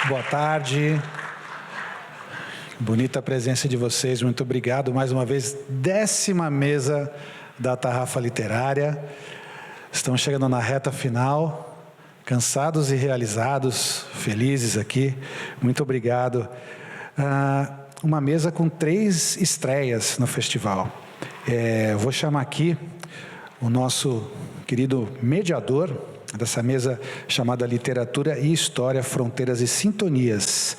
Boa tarde. Bonita a presença de vocês, muito obrigado. Mais uma vez, 10ª mesa da Tarrafa Literária. Estamos chegando na reta final, cansados e realizados, felizes aqui. Muito obrigado. Uma mesa com 3 estreias no festival. Vou chamar aqui o nosso querido mediador dessa mesa chamada Literatura e História, Fronteiras e Sintonias.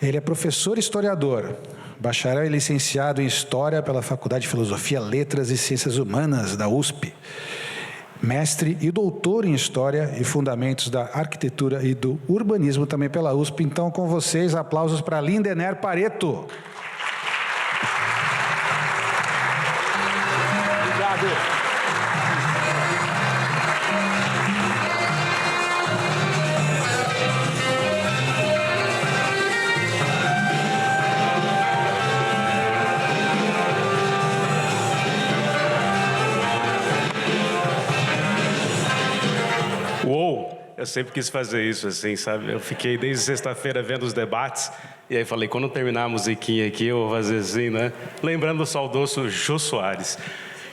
Ele é professor historiador, bacharel e licenciado em História pela Faculdade de Filosofia, Letras e Ciências Humanas da USP, mestre e doutor em História e Fundamentos da Arquitetura e do Urbanismo também pela USP. Então, com vocês, aplausos para Lindener Pareto. Obrigado. Eu sempre quis fazer isso, assim, sabe? Eu fiquei desde sexta-feira vendo os debates, e aí falei, quando terminar a musiquinha aqui, eu vou fazer assim, né? Lembrando o saudoso Jô Soares,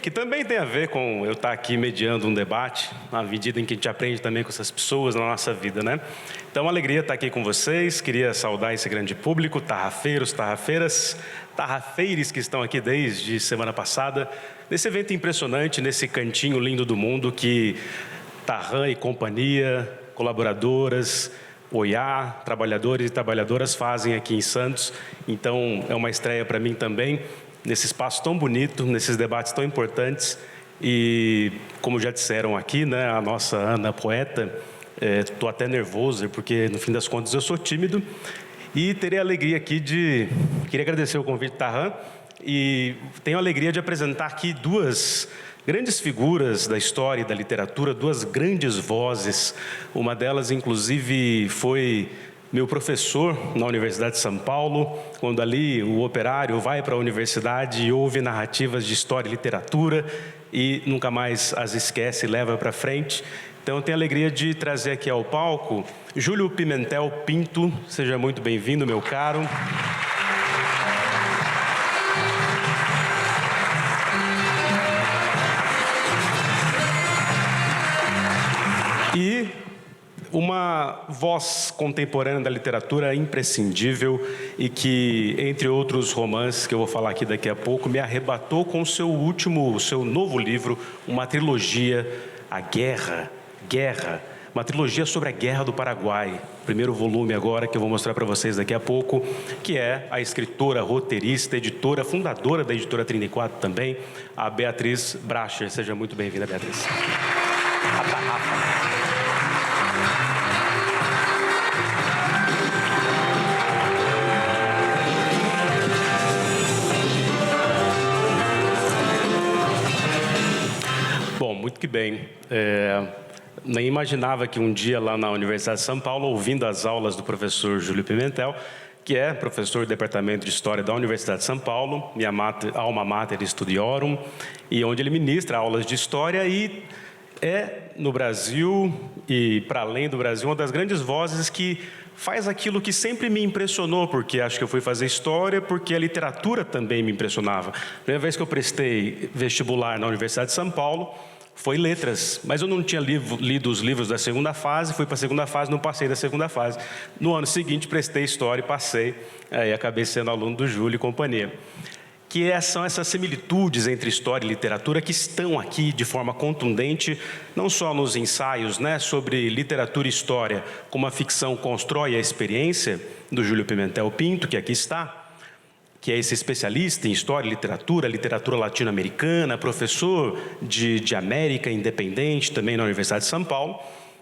que também tem a ver com eu estar aqui mediando um debate, na medida em que a gente aprende também com essas pessoas na nossa vida, né? Então, uma alegria estar aqui com vocês, queria saudar esse grande público, tarrafeiros, tarrafeiras, tarrafeires que estão aqui desde semana passada, nesse evento impressionante, nesse cantinho lindo do mundo que Tarran e companhia, colaboradoras, OIA, trabalhadores e trabalhadoras fazem aqui em Santos. Então, é uma estreia para mim também, nesse espaço tão bonito, nesses debates tão importantes. E, como já disseram aqui, né, a nossa Ana, poeta, estou até nervoso, porque, no fim das contas, eu sou tímido. E terei a alegria aqui queria agradecer o convite, Tarran, e tenho a alegria de apresentar aqui 2 grandes figuras da história e da literatura, 2 grandes vozes. Uma delas, inclusive, foi meu professor na Universidade de São Paulo, quando ali o operário vai para a universidade e ouve narrativas de história e literatura e nunca mais as esquece e leva para frente. Então, eu tenho a alegria de trazer aqui ao palco Júlio Pimentel Pinto. Seja muito bem-vindo, meu caro. E uma voz contemporânea da literatura imprescindível e que, entre outros romances que eu vou falar aqui daqui a pouco, me arrebatou com o seu novo livro, uma trilogia, A Guerra, uma trilogia sobre a Guerra do Paraguai. Primeiro volume agora, que eu vou mostrar para vocês daqui a pouco, que é a escritora, roteirista, editora, fundadora da Editora 34 também, a Beatriz Bracher. Seja muito bem-vinda, Beatriz. Bom, muito que bem. Nem imaginava que um dia lá na Universidade de São Paulo, ouvindo as aulas do professor Júlio Pimentel, que é professor do Departamento de História da Universidade de São Paulo, minha alma mater studiorum, e onde ele ministra aulas de História e no Brasil e para além do Brasil, uma das grandes vozes que faz aquilo que sempre me impressionou, porque acho que eu fui fazer História, porque a literatura também me impressionava. A primeira vez que eu prestei vestibular na Universidade de São Paulo foi Letras, mas eu não tinha lido os livros da segunda fase, fui para a segunda fase, não passei da segunda fase. No ano seguinte, prestei História e passei, aí acabei sendo aluno do Júlio e companhia. São essas similitudes entre história e literatura que estão aqui de forma contundente, não só nos ensaios, né, sobre literatura e história, como a ficção constrói a experiência, do Júlio Pimentel Pinto, que aqui está, que é esse especialista em história e literatura latino-americana, professor de América Independente, também na Universidade de São Paulo,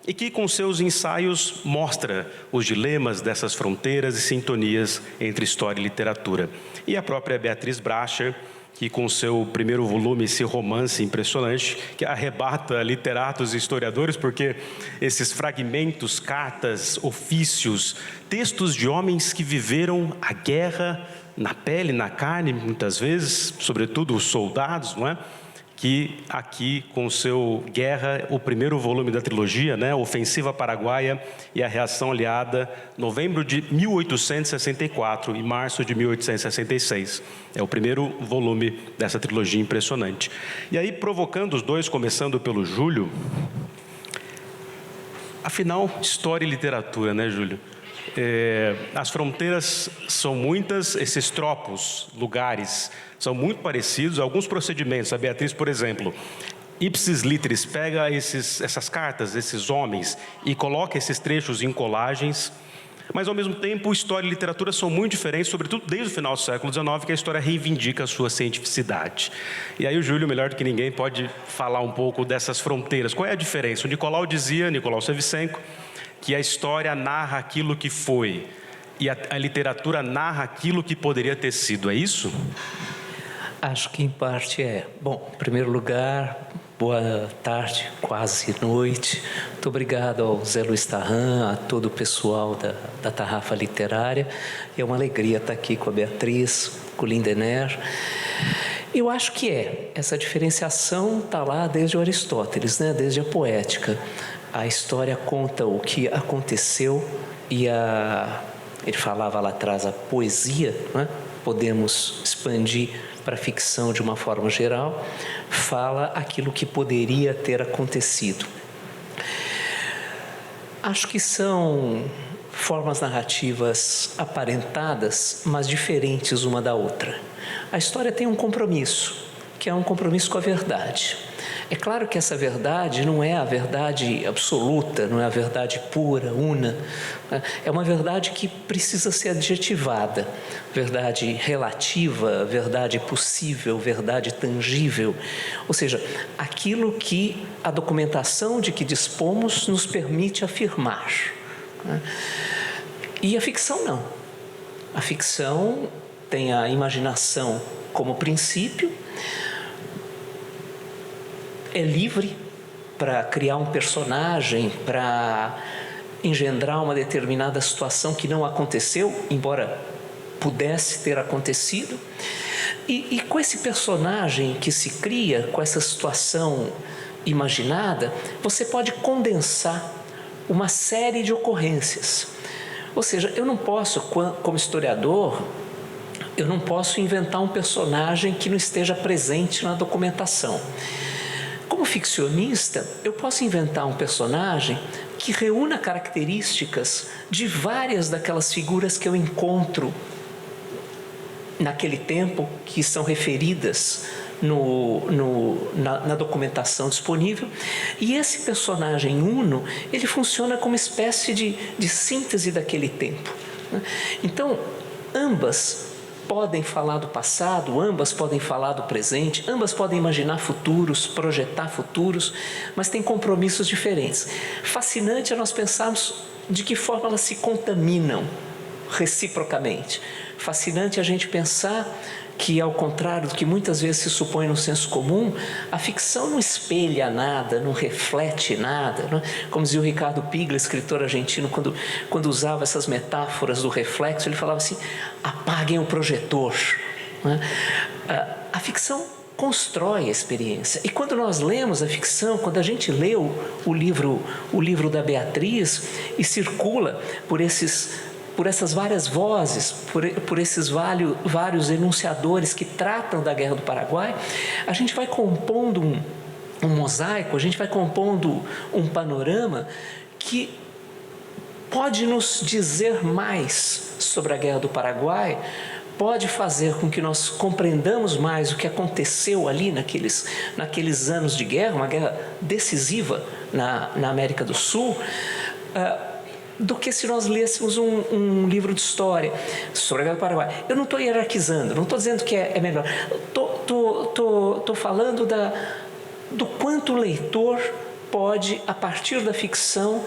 e que com seus ensaios mostra os dilemas dessas fronteiras e sintonias entre história e literatura. E a própria Beatriz Bracher, que com seu primeiro volume, esse romance impressionante, que arrebata literatos e historiadores, porque esses fragmentos, cartas, ofícios, textos de homens que viveram a guerra na pele, na carne, muitas vezes, sobretudo os soldados, não é? que aqui, com o seu Guerra, o primeiro volume da trilogia, né, Ofensiva Paraguaia e a Reação Aliada, novembro de 1864 e março de 1866. É o primeiro volume dessa trilogia impressionante. E aí, provocando os dois, começando pelo Júlio, afinal, história e literatura, né, Júlio? As fronteiras são muitas, esses tropos, lugares, são muito parecidos, alguns procedimentos. A Beatriz, por exemplo, ipsis literis, pega essas cartas, esses homens, e coloca esses trechos em colagens, mas, ao mesmo tempo, história e literatura são muito diferentes, sobretudo desde o final do século XIX, que a história reivindica a sua cientificidade. E aí o Júlio, melhor do que ninguém, pode falar um pouco dessas fronteiras. Qual é a diferença? O Nicolau Savicenko, que a história narra aquilo que foi e a literatura narra aquilo que poderia ter sido. É isso? Acho que em parte é. Bom, em primeiro lugar, boa tarde, quase noite. Muito obrigado ao Zé Luiz Tarran, a todo o pessoal da Tarrafa Literária. É uma alegria estar aqui com a Beatriz, com o Lindener. Eu acho que essa diferenciação está lá desde o Aristóteles, né? Desde a poética. A história conta o que aconteceu e ele falava lá atrás, a poesia, né? Podemos expandir para a ficção de uma forma geral, fala aquilo que poderia ter acontecido. Acho que são formas narrativas aparentadas, mas diferentes uma da outra. A história tem um compromisso, que é um compromisso com a verdade. É claro que essa verdade não é a verdade absoluta, não é a verdade pura, una. É uma verdade que precisa ser adjetivada. Verdade relativa, verdade possível, verdade tangível. Ou seja, aquilo que a documentação de que dispomos nos permite afirmar. E a ficção não. A ficção tem a imaginação como princípio, é livre para criar um personagem, para engendrar uma determinada situação que não aconteceu, embora pudesse ter acontecido. E com esse personagem que se cria, com essa situação imaginada, você pode condensar uma série de ocorrências. Ou seja, eu não posso, como historiador, eu não posso inventar um personagem que não esteja presente na documentação. Como ficcionista, eu posso inventar um personagem que reúna características de várias daquelas figuras que eu encontro naquele tempo, que são referidas na documentação disponível. E esse personagem uno, ele funciona como uma espécie de síntese daquele tempo. Então, ambas podem falar do passado, ambas podem falar do presente, ambas podem imaginar futuros, projetar futuros, mas têm compromissos diferentes. Fascinante é nós pensarmos de que forma elas se contaminam reciprocamente. Fascinante é a gente pensar que, ao contrário do que muitas vezes se supõe no senso comum, a ficção não espelha nada, não reflete nada. Não? Como dizia o Ricardo Piglia, escritor argentino, quando usava essas metáforas do reflexo, ele falava assim: apaguem o projetor. Não? A ficção constrói a experiência. E quando nós lemos a ficção, quando a gente lê o livro da Beatriz e circula por essas várias vozes, por esses vários enunciadores que tratam da Guerra do Paraguai, a gente vai compondo um mosaico, a gente vai compondo um panorama que pode nos dizer mais sobre a Guerra do Paraguai, pode fazer com que nós compreendamos mais o que aconteceu ali naqueles anos de guerra, uma guerra decisiva na América do Sul, do que se nós lêssemos um livro de história sobre a Guerra do Paraguai. Eu não estou hierarquizando, não estou dizendo que é melhor. Estou falando do quanto o leitor pode, a partir da ficção,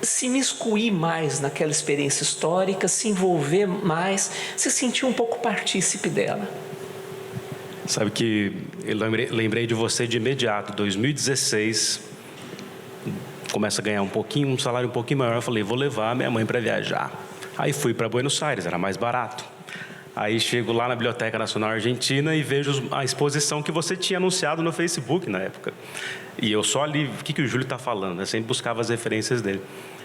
se imiscuir mais naquela experiência histórica, se envolver mais, se sentir um pouco partícipe dela. Sabe que eu lembrei de você de imediato, 2016... começa a ganhar um salário um pouquinho maior. Eu falei, vou levar minha mãe para viajar. Aí fui para Buenos Aires, era mais barato. Aí chego lá na Biblioteca Nacional Argentina e vejo a exposição que você tinha anunciado no Facebook na época. E eu só ali, o que o Júlio está falando? Eu sempre buscava as referências dele.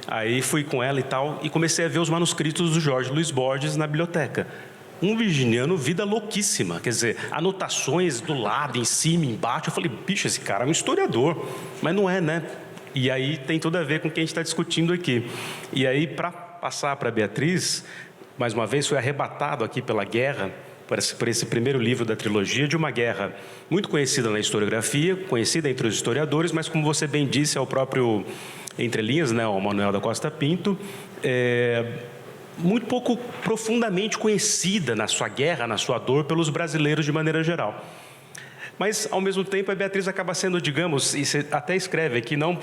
Aí fui com ela e tal, e comecei a ver os manuscritos do Jorge Luiz Borges na biblioteca. Um virginiano, vida louquíssima. Quer dizer, anotações do lado, em cima, embaixo. Eu falei, bicho, esse cara é um historiador. Mas não é, né? E aí tem tudo a ver com o que a gente está discutindo aqui. E aí, para passar para a Beatriz, mais uma vez, foi arrebatado aqui pela guerra, por esse primeiro livro da trilogia, de uma guerra muito conhecida na historiografia, conhecida entre os historiadores, mas, como você bem disse, é o próprio, entre linhas, né, o Manuel da Costa Pinto, muito pouco profundamente conhecida na sua guerra, na sua dor, pelos brasileiros de maneira geral. Mas, ao mesmo tempo, a Beatriz acaba sendo, digamos, e você até escreve aqui, não,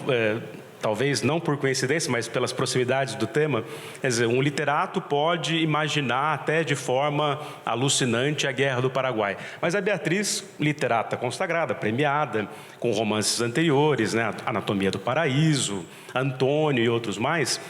talvez não por coincidência, mas pelas proximidades do tema, quer dizer, um literato pode imaginar até de forma alucinante a Guerra do Paraguai. Mas a Beatriz, literata consagrada, premiada, com romances anteriores, né, Anatomia do Paraíso, Antônio e outros mais,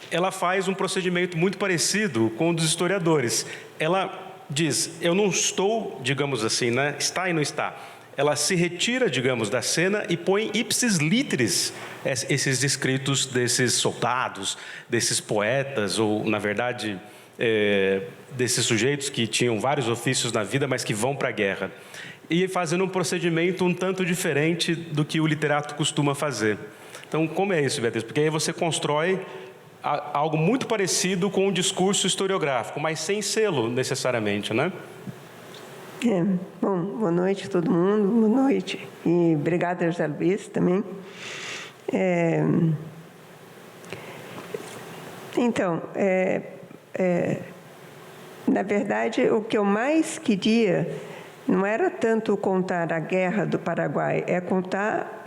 ela faz um procedimento muito parecido com o dos historiadores. Ela diz, eu não estou, digamos assim, né, está e não está. Ela se retira, digamos, da cena e põe ipsis literis esses escritos desses soldados, desses poetas, ou, na verdade, desses sujeitos que tinham vários ofícios na vida, mas que vão para a guerra. E fazendo um procedimento um tanto diferente do que o literato costuma fazer. Então, como é isso, Beatriz? Porque aí você constrói algo muito parecido com um discurso historiográfico, mas sem selo, necessariamente, né? Bom, boa noite a todo mundo, boa noite. E obrigada, José Luiz, também. Então, na verdade, o que eu mais queria não era tanto contar a Guerra do Paraguai, é contar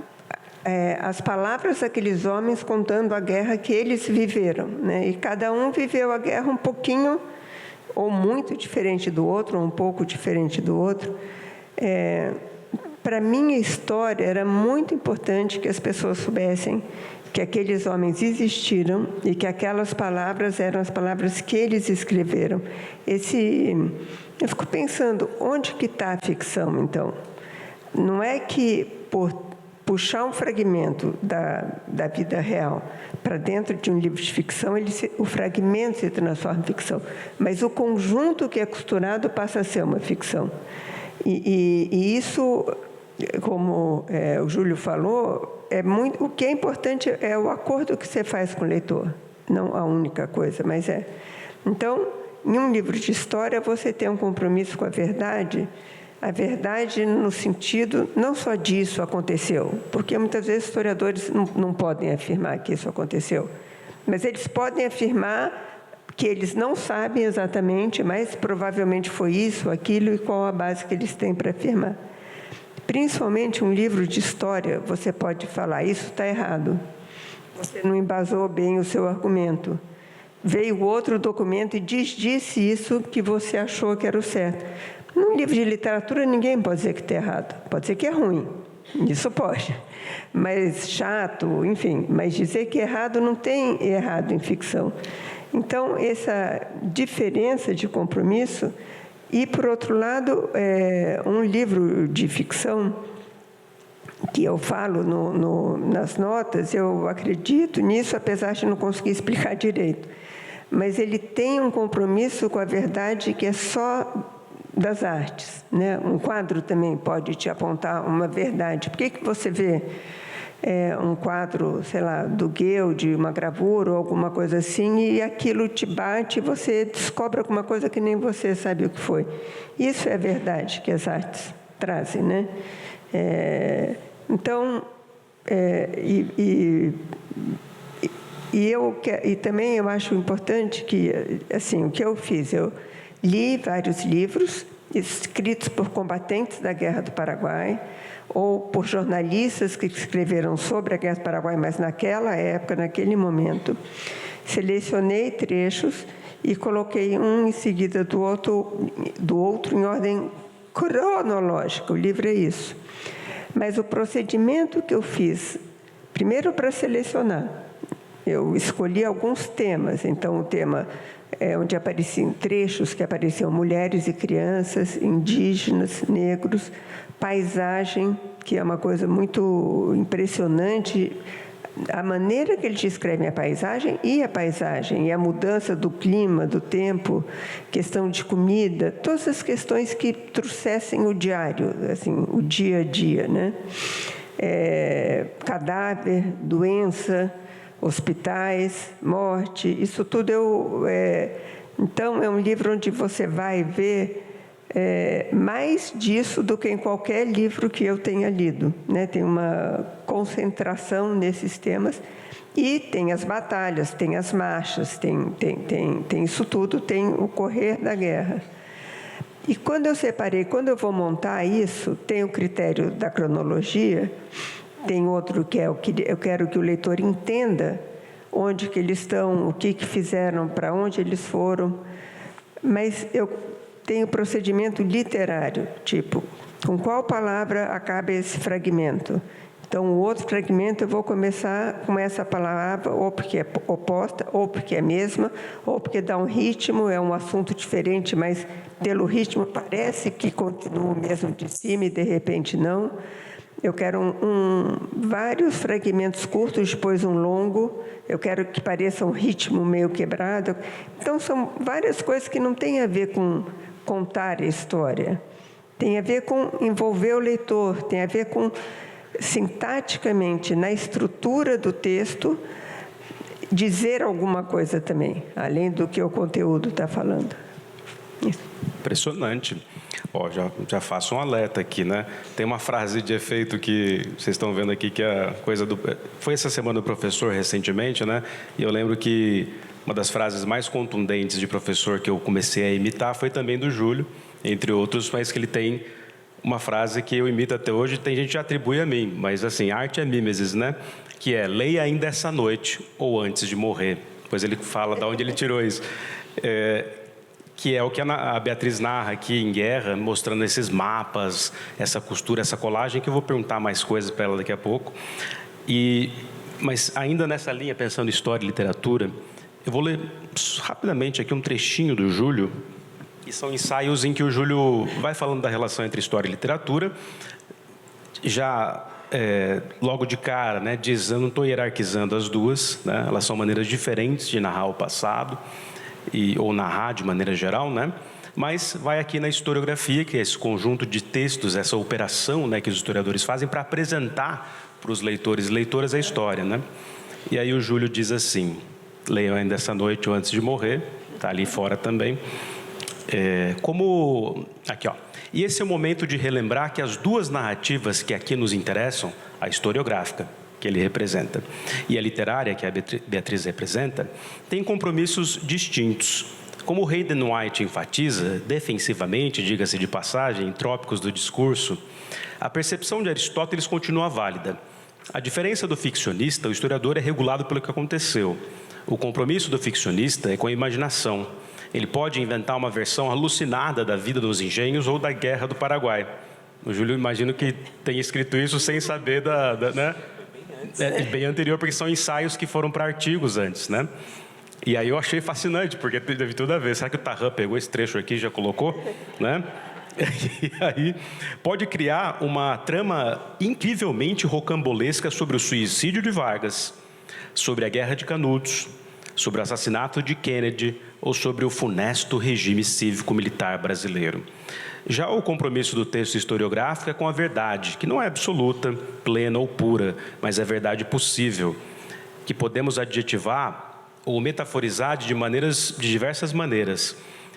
as palavras daqueles homens contando a guerra que eles viveram, né? E cada um viveu a guerra um pouquinho ou muito diferente do outro, ou um pouco diferente do outro. Para mim, a história era muito importante que as pessoas soubessem que aqueles homens existiram e que aquelas palavras eram as palavras que eles escreveram. Eu fico pensando, onde que está a ficção, então? Não é que, por puxar um fragmento da vida real para dentro de um livro de ficção, o fragmento se transforma em ficção, mas o conjunto que é costurado passa a ser uma ficção. E isso, como o Júlio falou, o que é importante é o acordo que você faz com o leitor, não a única coisa, mas é. Então, em um livro de história, você tem um compromisso com a verdade no sentido não só disso aconteceu, porque muitas vezes historiadores não podem afirmar que isso aconteceu, mas eles podem afirmar que eles não sabem exatamente, mas provavelmente foi isso, aquilo, e qual a base que eles têm para afirmar. Principalmente um livro de história, você pode falar, isso está errado, você não embasou bem o seu argumento. Veio outro documento e disse isso que você achou que era o certo. Num livro de literatura, ninguém pode dizer que está errado. Pode ser que é ruim, isso pode. Mas chato, enfim. Mas dizer que é errado, não tem errado em ficção. Então, essa diferença de compromisso. E, por outro lado, um livro de ficção, que eu falo nas notas, eu acredito nisso, apesar de não conseguir explicar direito. Mas ele tem um compromisso com a verdade que é só das artes, né? Um quadro também pode te apontar uma verdade. Por que você vê um quadro, sei lá, do Guild, uma gravura ou alguma coisa assim, e aquilo te bate e você descobre alguma coisa que nem você sabe o que foi? Isso é a verdade que as artes trazem, né? Então, e também eu acho importante que, assim, o que eu fiz, eu li vários livros escritos por combatentes da Guerra do Paraguai ou por jornalistas que escreveram sobre a Guerra do Paraguai, mas naquela época, naquele momento. Selecionei trechos e coloquei um em seguida do outro em ordem cronológica. O livro é isso. Mas o procedimento que eu fiz, primeiro para selecionar, eu escolhi alguns temas. Então, o tema onde apareciam trechos que apareciam mulheres e crianças, indígenas, negros, paisagem, que é uma coisa muito impressionante, a maneira que eles descrevem a paisagem e a mudança do clima, do tempo, questão de comida, todas as questões que trouxessem o diário, assim, o dia a dia, né? Cadáver, doença, hospitais, morte, isso tudo então é um livro onde você vai ver mais disso do que em qualquer livro que eu tenha lido, né? Tem uma concentração nesses temas e tem as batalhas, tem as marchas, tem isso tudo, tem o correr da guerra. E quando eu vou montar isso, tem o critério da cronologia, tem outro que é o que eu quero que o leitor entenda onde que eles estão, o que fizeram, para onde eles foram, mas eu tenho procedimento literário, tipo, com qual palavra acaba esse fragmento? Então, o outro fragmento eu vou começar com essa palavra, ou porque é oposta, ou porque é a mesma, ou porque dá um ritmo, é um assunto diferente, mas pelo ritmo parece que continua o mesmo de cima e de repente não. Eu quero vários fragmentos curtos, depois um longo. Eu quero que pareça um ritmo meio quebrado. Então, são várias coisas que não têm a ver com contar a história. Tem a ver com envolver o leitor, tem a ver com, sintaticamente, na estrutura do texto, dizer alguma coisa também, além do que o conteúdo está falando. Isso. Impressionante. Já faço um alerta aqui, né? Tem uma frase de efeito que vocês estão vendo aqui, que é a coisa do... Foi essa semana do professor, recentemente, né? E eu lembro que uma das frases mais contundentes de professor que eu comecei a imitar foi também do Júlio, entre outros, mas que ele tem uma frase que eu imito até hoje, tem gente que atribui a mim, mas assim, arte é mimesis, né? Que é, leia ainda essa noite, ou antes de morrer. Depois ele fala de onde ele tirou isso. Que é o que a Beatriz narra aqui em Guerra, mostrando esses mapas, essa costura, essa colagem, que eu vou perguntar mais coisas para ela daqui a pouco. Mas ainda nessa linha, pensando em história e literatura, eu vou ler rapidamente aqui um trechinho do Júlio, que são ensaios em que o Júlio vai falando da relação entre história e literatura. Já logo de cara, né, diz, eu não estou hierarquizando as duas, né, elas são maneiras diferentes de narrar o passado, ou narrar de maneira geral, né? Mas vai aqui na historiografia, que é esse conjunto de textos, essa operação, né, que os historiadores fazem para apresentar para os leitores e leitoras a história, né? E aí o Júlio diz assim, leiam ainda essa noite ou antes de morrer, está ali fora também, aqui, ó. E esse é o momento de relembrar que as duas narrativas que aqui nos interessam, a historiográfica, que ele representa, e a literária, que a Beatriz representa, têm compromissos distintos. Como o Hayden White enfatiza, defensivamente, diga-se de passagem, em Trópicos do Discurso, a percepção de Aristóteles continua válida. A diferença do ficcionista, o historiador é regulado pelo que aconteceu. O compromisso do ficcionista é com a imaginação. Ele pode inventar uma versão alucinada da vida dos engenhos ou da Guerra do Paraguai. O Júlio, imagino que tenha escrito isso sem saber né? Bem anterior, porque são ensaios que foram para artigos antes, né? E aí eu achei fascinante, porque teve tudo a ver. Será que o Tarran pegou esse trecho aqui e já colocou? Né? E aí pode criar uma trama incrivelmente rocambolesca sobre o suicídio de Vargas, sobre a Guerra de Canudos, sobre o assassinato de Kennedy ou sobre o funesto regime cívico-militar brasileiro. Já o compromisso do texto historiográfico é com a verdade, que não é absoluta, plena ou pura, mas é verdade possível, que podemos adjetivar ou metaforizar de diversas maneiras.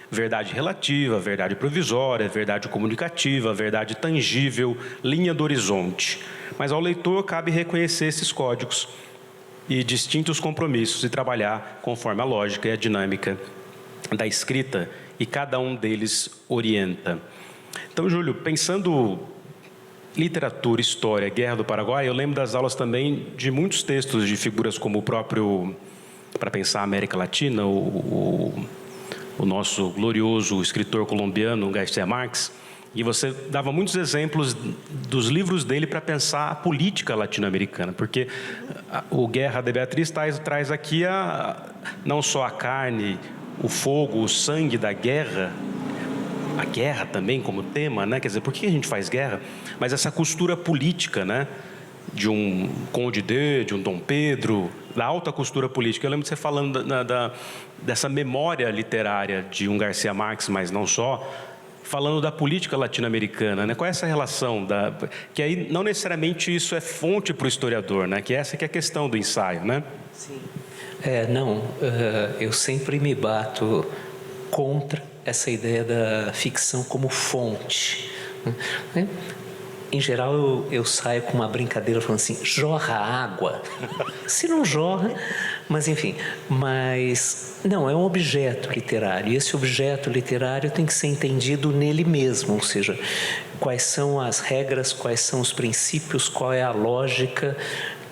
Verdade relativa, verdade provisória, verdade comunicativa, verdade tangível, linha do horizonte. Mas ao leitor cabe reconhecer esses códigos e distintos compromissos e trabalhar conforme a lógica e a dinâmica da escrita, e cada um deles orienta. Então, Júlio, pensando literatura, história, Guerra do Paraguai, eu lembro das aulas também de muitos textos de figuras como o próprio, para pensar a América Latina, o nosso glorioso escritor colombiano, García Márquez, e você dava muitos exemplos dos livros dele para pensar a política latino-americana, porque o Guerra de Beatriz traz aqui não só a carne, o fogo, o sangue da guerra, a guerra também como tema, né? Quer dizer, por que a gente faz guerra? Mas essa costura política, né? De um Conde de um Dom Pedro, da alta costura política. Eu lembro de você falando dessa memória literária de um Garcia Marques, mas não só, falando da política latino-americana, né? Qual é essa relação? Que aí não necessariamente isso é fonte para o historiador, né? Que essa que é a questão do ensaio, né? Sim. Eu sempre me bato contra essa ideia da ficção como fonte, né? Em geral, eu saio com uma brincadeira falando assim, jorra água. Se não jorra, mas enfim. Mas não, é um objeto literário. E esse objeto literário tem que ser entendido nele mesmo. Ou seja, quais são as regras, quais são os princípios, qual é a lógica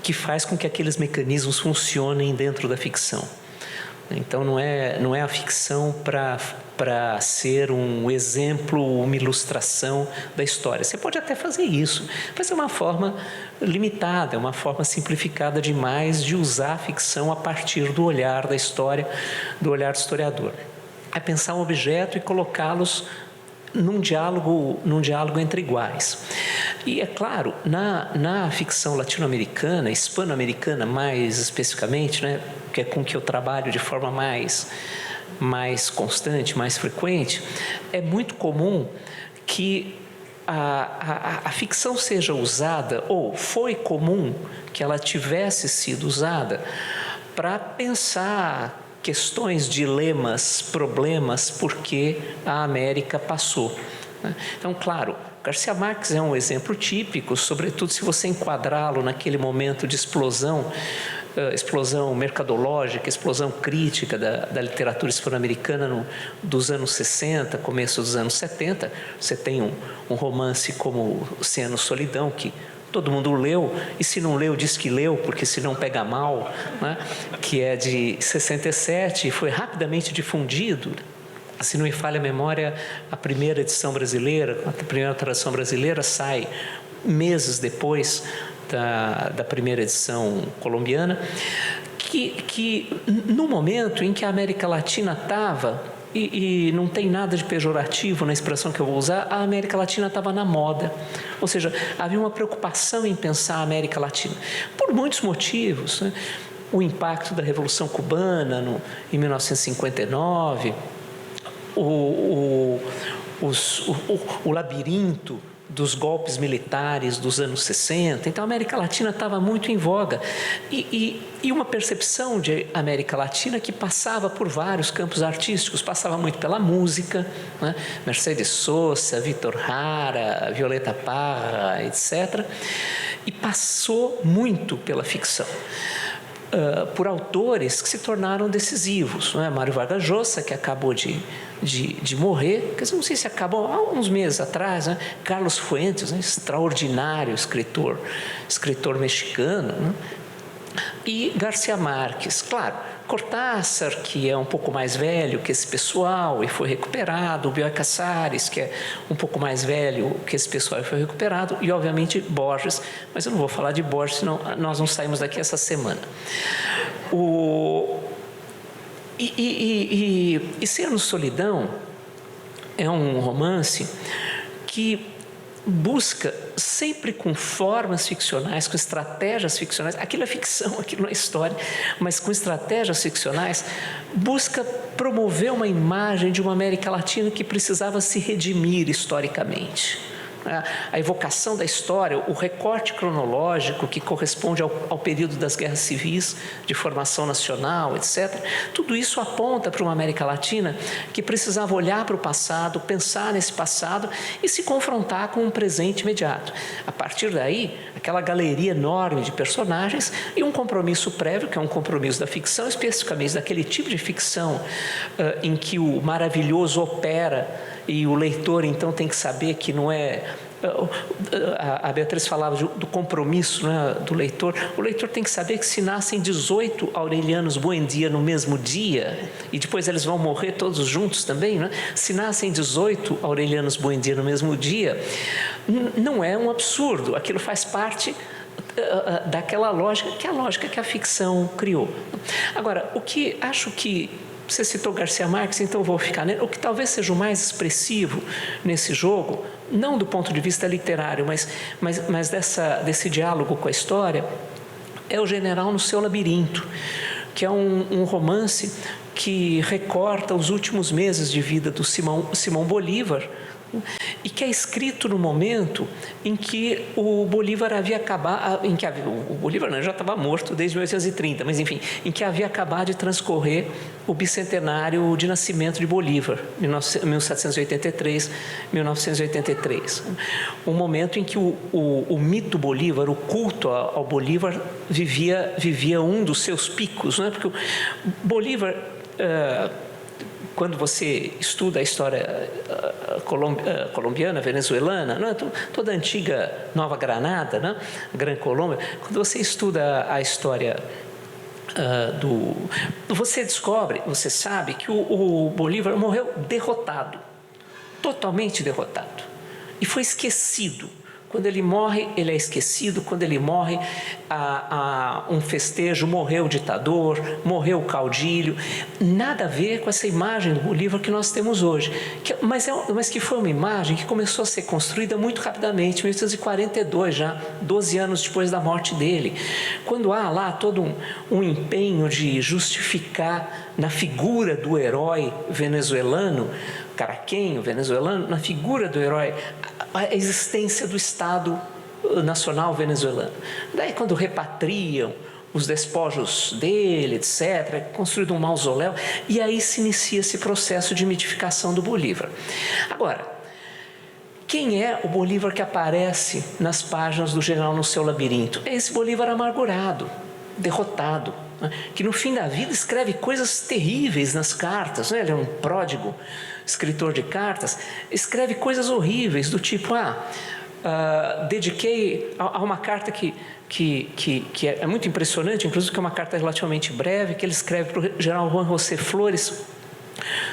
que faz com que aqueles mecanismos funcionem dentro da ficção. Então, não é a ficção para ser um exemplo, uma ilustração da história. Você pode até fazer isso, mas é uma forma limitada, é uma forma simplificada demais de usar a ficção a partir do olhar da história, do olhar do historiador. É pensar um objeto e colocá-los num diálogo entre iguais. E é claro, na ficção latino-americana, hispano-americana mais especificamente, né, que é com que eu trabalho de forma mais constante, mais frequente, é muito comum que a ficção seja usada, ou foi comum que ela tivesse sido usada para pensar questões, dilemas, problemas, porque a América passou. Então, claro, Garcia Marques é um exemplo típico, sobretudo se você enquadrá-lo naquele momento de explosão mercadológica, explosão crítica da literatura hispano-americana dos anos 60, começo dos anos 70. Você tem um romance como Cem Anos de Solidão, que todo mundo leu, e se não leu, diz que leu, porque senão pega mal, né? Que é de 67 e foi rapidamente difundido. Se não me falha a memória, a primeira edição brasileira, a primeira tradução brasileira sai meses depois da primeira edição colombiana, que no momento em que a América Latina estava, e não tem nada de pejorativo na expressão que eu vou usar, a América Latina estava na moda. Ou seja, havia uma preocupação em pensar a América Latina, por muitos motivos, né? O impacto da Revolução Cubana em 1959, o labirinto dos golpes militares dos anos 60. Então, a América Latina estava muito em voga. E uma percepção de América Latina que passava por vários campos artísticos, passava muito pela música, né? Mercedes Sosa, Vítor Jara, Violeta Parra, etc. E passou muito pela ficção. Por autores que se tornaram decisivos, não é? Mário Vargas Llosa, que acabou de morrer, quer dizer, não sei se acabou há uns meses atrás, né? Carlos Fuentes, né? Extraordinário escritor mexicano, né? E Garcia Marques, claro, Cortázar, que é um pouco mais velho que esse pessoal e foi recuperado, Bioy Casares, que é um pouco mais velho que esse pessoal e foi recuperado, e obviamente Borges, mas eu não vou falar de Borges, senão nós não saímos daqui essa semana. Cem Anos de Solidão é um romance que busca sempre com formas ficcionais, com estratégias ficcionais, aquilo é ficção, aquilo não é história, mas com estratégias ficcionais, busca promover uma imagem de uma América Latina que precisava se redimir historicamente. A evocação da história, o recorte cronológico que corresponde ao período das guerras civis, de formação nacional, etc. Tudo isso aponta para uma América Latina que precisava olhar para o passado, pensar nesse passado e se confrontar com um presente imediato. A partir daí, aquela galeria enorme de personagens e um compromisso prévio, que é um compromisso da ficção, especificamente daquele tipo de ficção em que o maravilhoso opera e o leitor, então, tem que saber que não é... A Beatriz falava do compromisso, né, do leitor. O leitor tem que saber que se nascem 18 Aurelianos Buendia no mesmo dia, e depois eles vão morrer todos juntos também, né? Se nascem 18 Aurelianos Buendia no mesmo dia, não é um absurdo. Aquilo faz parte daquela lógica, que é a lógica que a ficção criou. Agora, o que acho que Você citou Garcia Marques, então vou ficar nele. O que talvez seja o mais expressivo nesse jogo, não do ponto de vista literário, mas desse diálogo com a história, é O General no Seu Labirinto, que é um romance que recorta os últimos meses de vida do Simão Bolívar, e que é escrito no momento em que o Bolívar havia acabado, o Bolívar já estava morto desde 1830, mas enfim, em que havia acabado de transcorrer o bicentenário de nascimento de Bolívar, 1783-1983. Um momento em que o mito Bolívar, o culto ao Bolívar, vivia um dos seus picos, não é? Porque o Bolívar, quando você estuda a história colombiana, venezuelana, não é? Toda a antiga Nova Granada, né? Gran Colômbia, quando você estuda a história você descobre, você sabe que o Bolívar morreu derrotado, totalmente derrotado, e foi esquecido. Quando ele morre, ele é esquecido. Quando ele morre, há um festejo, morreu o ditador, morreu o caudilho. Nada a ver com essa imagem do Bolívar que nós temos hoje. Mas que foi uma imagem que começou a ser construída muito rapidamente, em 1842, já 12 anos depois da morte dele. Quando há lá todo um empenho de justificar na figura do herói venezuelano, caraquenho venezuelano, na figura do herói, a existência do Estado Nacional venezuelano. Daí, quando repatriam os despojos dele, etc., é construído um mausoléu, e aí se inicia esse processo de mitificação do Bolívar. Agora, quem é o Bolívar que aparece nas páginas do General no Seu Labirinto? É esse Bolívar amargurado, derrotado, que no fim da vida escreve coisas terríveis nas cartas, né? Ele é um pródigo escritor de cartas, escreve coisas horríveis, do tipo, dediquei a uma carta que é muito impressionante, inclusive que é uma carta relativamente breve, que ele escreve para o general Juan José Flores,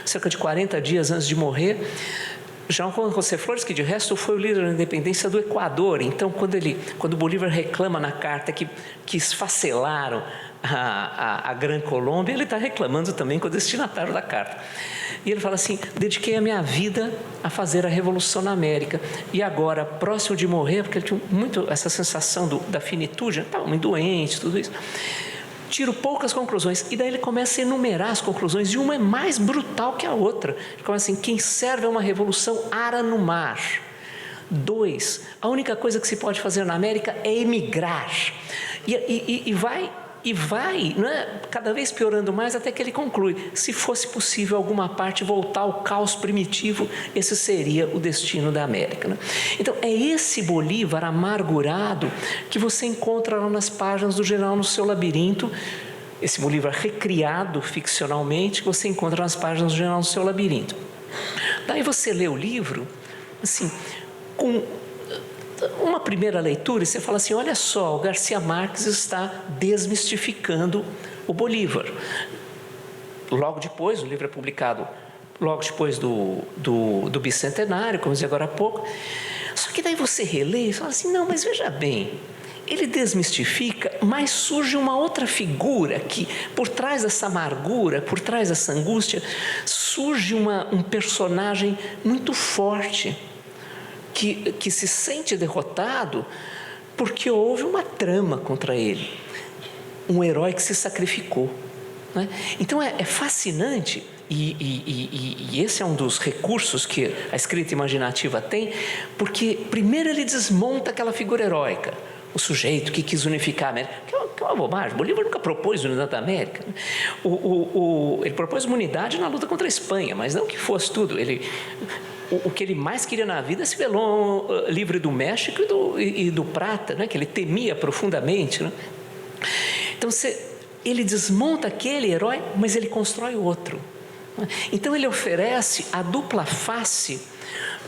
cerca de 40 dias antes de morrer. Juan José Flores, que de resto foi o líder da independência do Equador. Então, quando Bolívar reclama na carta que esfacelaram a Gran Colômbia, ele está reclamando também com o destinatário da carta. E ele fala assim: dediquei a minha vida a fazer a revolução na América, e agora, próximo de morrer, porque ele tinha muito essa sensação da finitude, estava muito doente, tudo isso, tiro poucas conclusões. E daí ele começa a enumerar as conclusões, e uma é mais brutal que a outra. Ele começa assim: quem serve a uma revolução ara no mar. 2, a única coisa que se pode fazer na América é emigrar. E vai, não é? Cada vez piorando mais, até que ele conclui: se fosse possível alguma parte voltar ao caos primitivo, esse seria o destino da América, né? Então, é esse Bolívar amargurado que você encontra lá nas páginas do General no Seu Labirinto, esse Bolívar recriado ficcionalmente, que você encontra nas páginas do General no Seu Labirinto. Daí você lê o livro, assim, com uma primeira leitura, e você fala assim: olha só, o Garcia Marques está desmistificando o Bolívar. Logo depois, o livro é publicado logo depois do bicentenário, como eu disse agora há pouco. Só que daí você relê e fala assim: não, mas veja bem, ele desmistifica, mas surge uma outra figura que, por trás dessa amargura, por trás dessa angústia, surge um personagem muito forte, que se sente derrotado porque houve uma trama contra ele, um herói que se sacrificou, né? Então é fascinante, e esse é um dos recursos que a escrita imaginativa tem, porque primeiro ele desmonta aquela figura heróica, o sujeito que quis unificar a América, que é uma bobagem. Bolívar nunca propôs unidade da América. Ele propôs uma unidade na luta contra a Espanha, mas não que fosse tudo. O que ele mais queria na vida é se ver livre do México e do Prata, né? Que ele temia profundamente, né? Então, ele desmonta aquele herói, mas ele constrói outro. Então, ele oferece a dupla face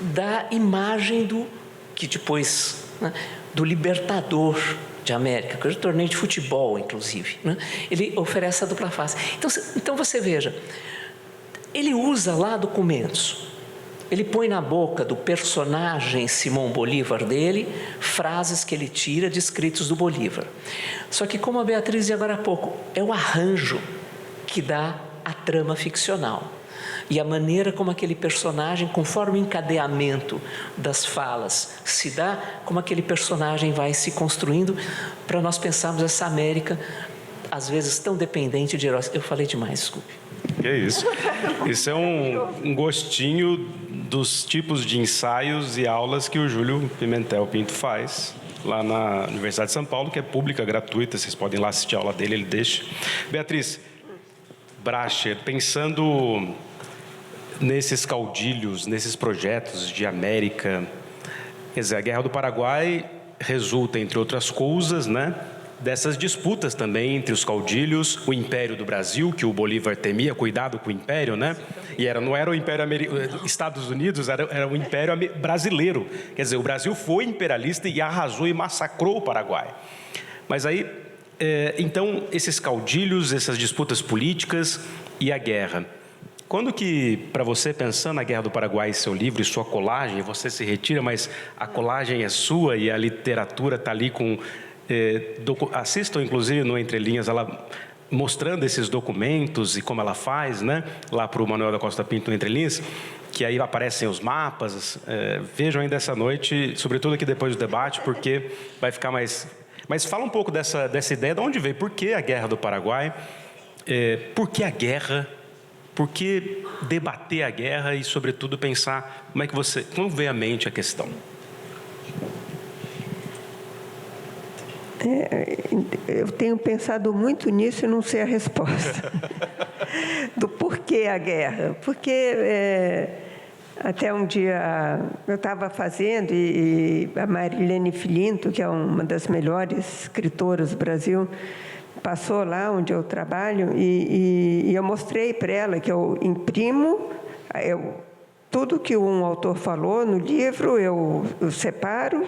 da imagem que depois, né, do libertador de América, que é o torneio de futebol, inclusive, né? Ele oferece a dupla face. Então, você veja, ele usa lá documentos. Ele põe na boca do personagem Simão Bolívar dele frases que ele tira de escritos do Bolívar. Só que, como a Beatriz disse agora há pouco, é o arranjo que dá a trama ficcional. E a maneira como aquele personagem, conforme o encadeamento das falas se dá, como aquele personagem vai se construindo, para nós pensarmos essa América, às vezes tão dependente de heróis. Eu falei demais, desculpe. Que isso. Isso é um gostinho dos tipos de ensaios e aulas que o Júlio Pimentel Pinto faz lá na Universidade de São Paulo, que é pública, gratuita, vocês podem lá assistir a aula dele, ele deixa. Beatriz Bracher, pensando nesses caudilhos, nesses projetos de América, quer dizer, a Guerra do Paraguai resulta, entre outras coisas, né, dessas disputas também entre os caudilhos, o Império do Brasil, que o Bolívar temia, cuidado com o Império, né? E não era o Império Estados Unidos, era o Império Brasileiro. Quer dizer, o Brasil foi imperialista e arrasou e massacrou o Paraguai. Mas aí, então, esses caudilhos, essas disputas políticas e a guerra. Quando que, para você, pensando na Guerra do Paraguai, seu livro e sua colagem, você se retira, mas a colagem é sua e a literatura está ali com... assistam, inclusive, no Entre Linhas, ela mostrando esses documentos e como ela faz, né? Lá para o Manuel da Costa Pinto, no Entre Linhas, que aí aparecem os mapas. Vejam ainda essa noite, sobretudo aqui depois do debate, porque vai ficar mais... Mas fala um pouco dessa ideia, de onde veio, por que a Guerra do Paraguai, por que a guerra... Por que debater a guerra e, sobretudo, pensar como vê à mente a questão? Eu tenho pensado muito nisso e não sei a resposta. Do porquê a guerra. Porque até um dia eu estava fazendo, e a Marilene Filinto, que é uma das melhores escritoras do Brasil, passou lá onde eu trabalho e eu mostrei para ela que eu imprimo tudo que um autor falou no livro, eu separo,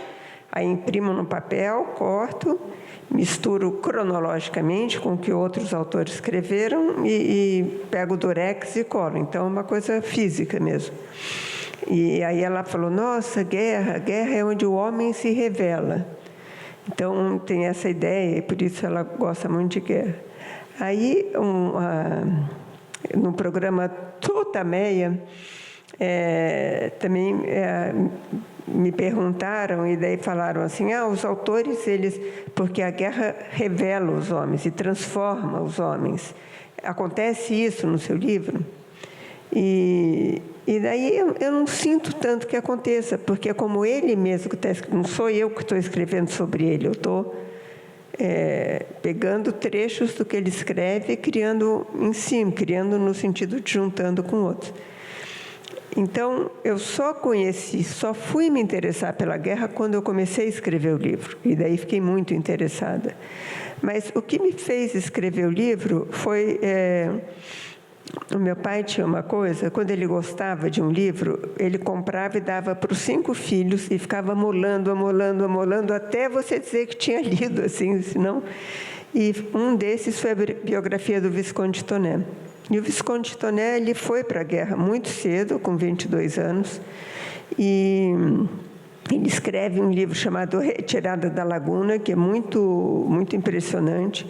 aí imprimo no papel, corto, misturo cronologicamente com o que outros autores escreveram e pego o durex e colo. Então, é uma coisa física mesmo. E aí ela falou, nossa, guerra é onde o homem se revela. Então, tem essa ideia, e por isso ela gosta muito de guerra. Aí, no programa Tutameia, também me perguntaram, e daí falaram assim, os autores, porque a guerra revela os homens e transforma os homens. Acontece isso no seu livro? E daí eu não sinto tanto que aconteça, porque é como ele mesmo que está escrevendo, não sou eu que estou escrevendo sobre ele, eu estou pegando trechos do que ele escreve e criando em cima, criando no sentido de juntando com outros. Então, eu só fui me interessar pela guerra quando eu comecei a escrever o livro, e daí fiquei muito interessada. Mas o que me fez escrever o livro foi... O meu pai tinha uma coisa, quando ele gostava de um livro, ele comprava e dava para os 5 filhos e ficava amolando, até você dizer que tinha lido, assim, senão... E um desses foi a biografia do Visconde Toné. E o Visconde Toné, ele foi para a guerra muito cedo, com 22 anos, e ele escreve um livro chamado Retirada da Laguna, que é muito, muito impressionante.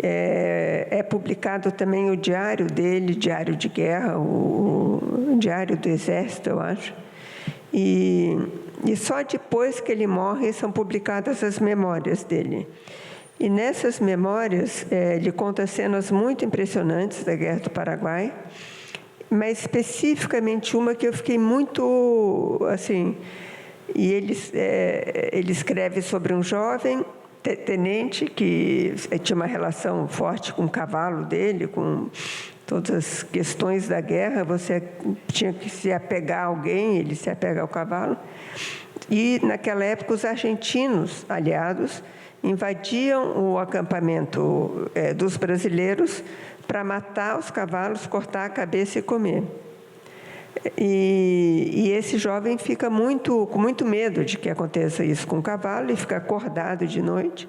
É publicado também o diário dele, diário de guerra, o diário do Exército, eu acho. E só depois que ele morre são publicadas as memórias dele. E nessas memórias, ele conta cenas muito impressionantes da Guerra do Paraguai, mas especificamente uma que eu fiquei muito, assim... E ele escreve sobre um jovem tenente que tinha uma relação forte com o cavalo dele, com todas as questões da guerra, você tinha que se apegar a alguém, ele se apega ao cavalo. E, naquela época, os argentinos aliados invadiam o acampamento dos brasileiros para matar os cavalos, cortar a cabeça e comer. E esse jovem fica com muito medo de que aconteça isso com o cavalo e fica acordado de noite.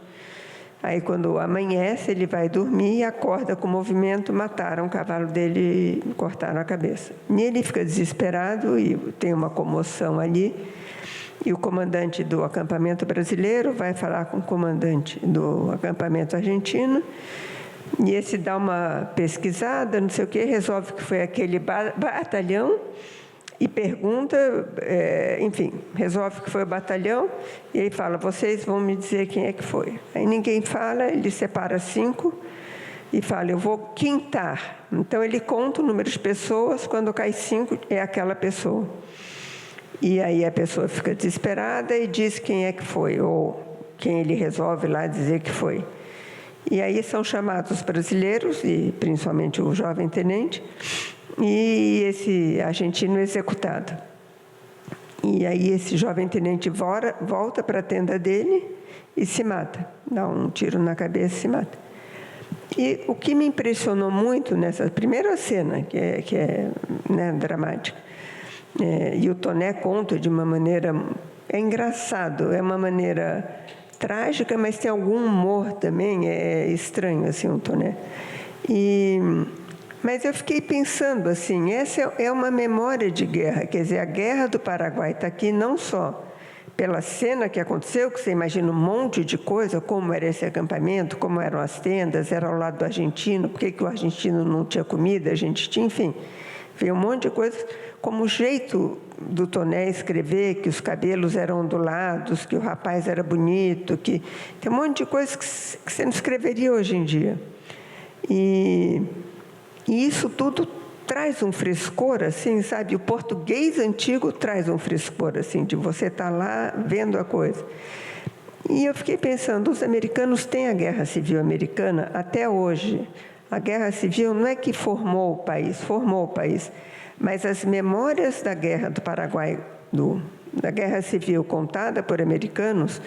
Aí, quando amanhece, ele vai dormir e acorda com o movimento, mataram o cavalo dele e cortaram a cabeça. E ele fica desesperado e tem uma comoção ali. E o comandante do acampamento brasileiro vai falar com o comandante do acampamento argentino. E esse dá uma pesquisada, não sei o quê, resolve que foi aquele batalhão e pergunta, enfim, resolve que foi o batalhão e aí fala, vocês vão me dizer quem é que foi. Aí ninguém fala, ele separa 5 e fala, eu vou quintar. Então ele conta o número de pessoas, quando cai 5 é aquela pessoa. E aí a pessoa fica desesperada e diz quem é que foi, ou quem ele resolve lá dizer que foi. E aí são chamados os brasileiros, e principalmente o jovem tenente, e esse argentino executado. E aí esse jovem tenente volta para a tenda dele e se mata. Dá um tiro na cabeça e se mata. E o que me impressionou muito nessa primeira cena, que é né, dramática, e o Toné conta de uma maneira... É engraçado, é uma maneira trágica, mas tem algum humor também, é estranho assim o Toné. Mas eu fiquei pensando assim, essa é uma memória de guerra, quer dizer, a Guerra do Paraguai está aqui não só pela cena que aconteceu, que você imagina um monte de coisa, como era esse acampamento, como eram as tendas, era ao lado do argentino, por que o argentino não tinha comida, a gente tinha, enfim, veio um monte de coisas, como o jeito do Toné escrever, que os cabelos eram ondulados, que o rapaz era bonito, que tem um monte de coisas que você não escreveria hoje em dia. E isso tudo traz um frescor, assim, sabe? O português antigo traz um frescor, assim, de você estar lá vendo a coisa. E eu fiquei pensando, os americanos têm a Guerra Civil Americana até hoje. A Guerra Civil não é que formou o país, mas as memórias da Guerra do Paraguai, da Guerra Civil contada por americanos,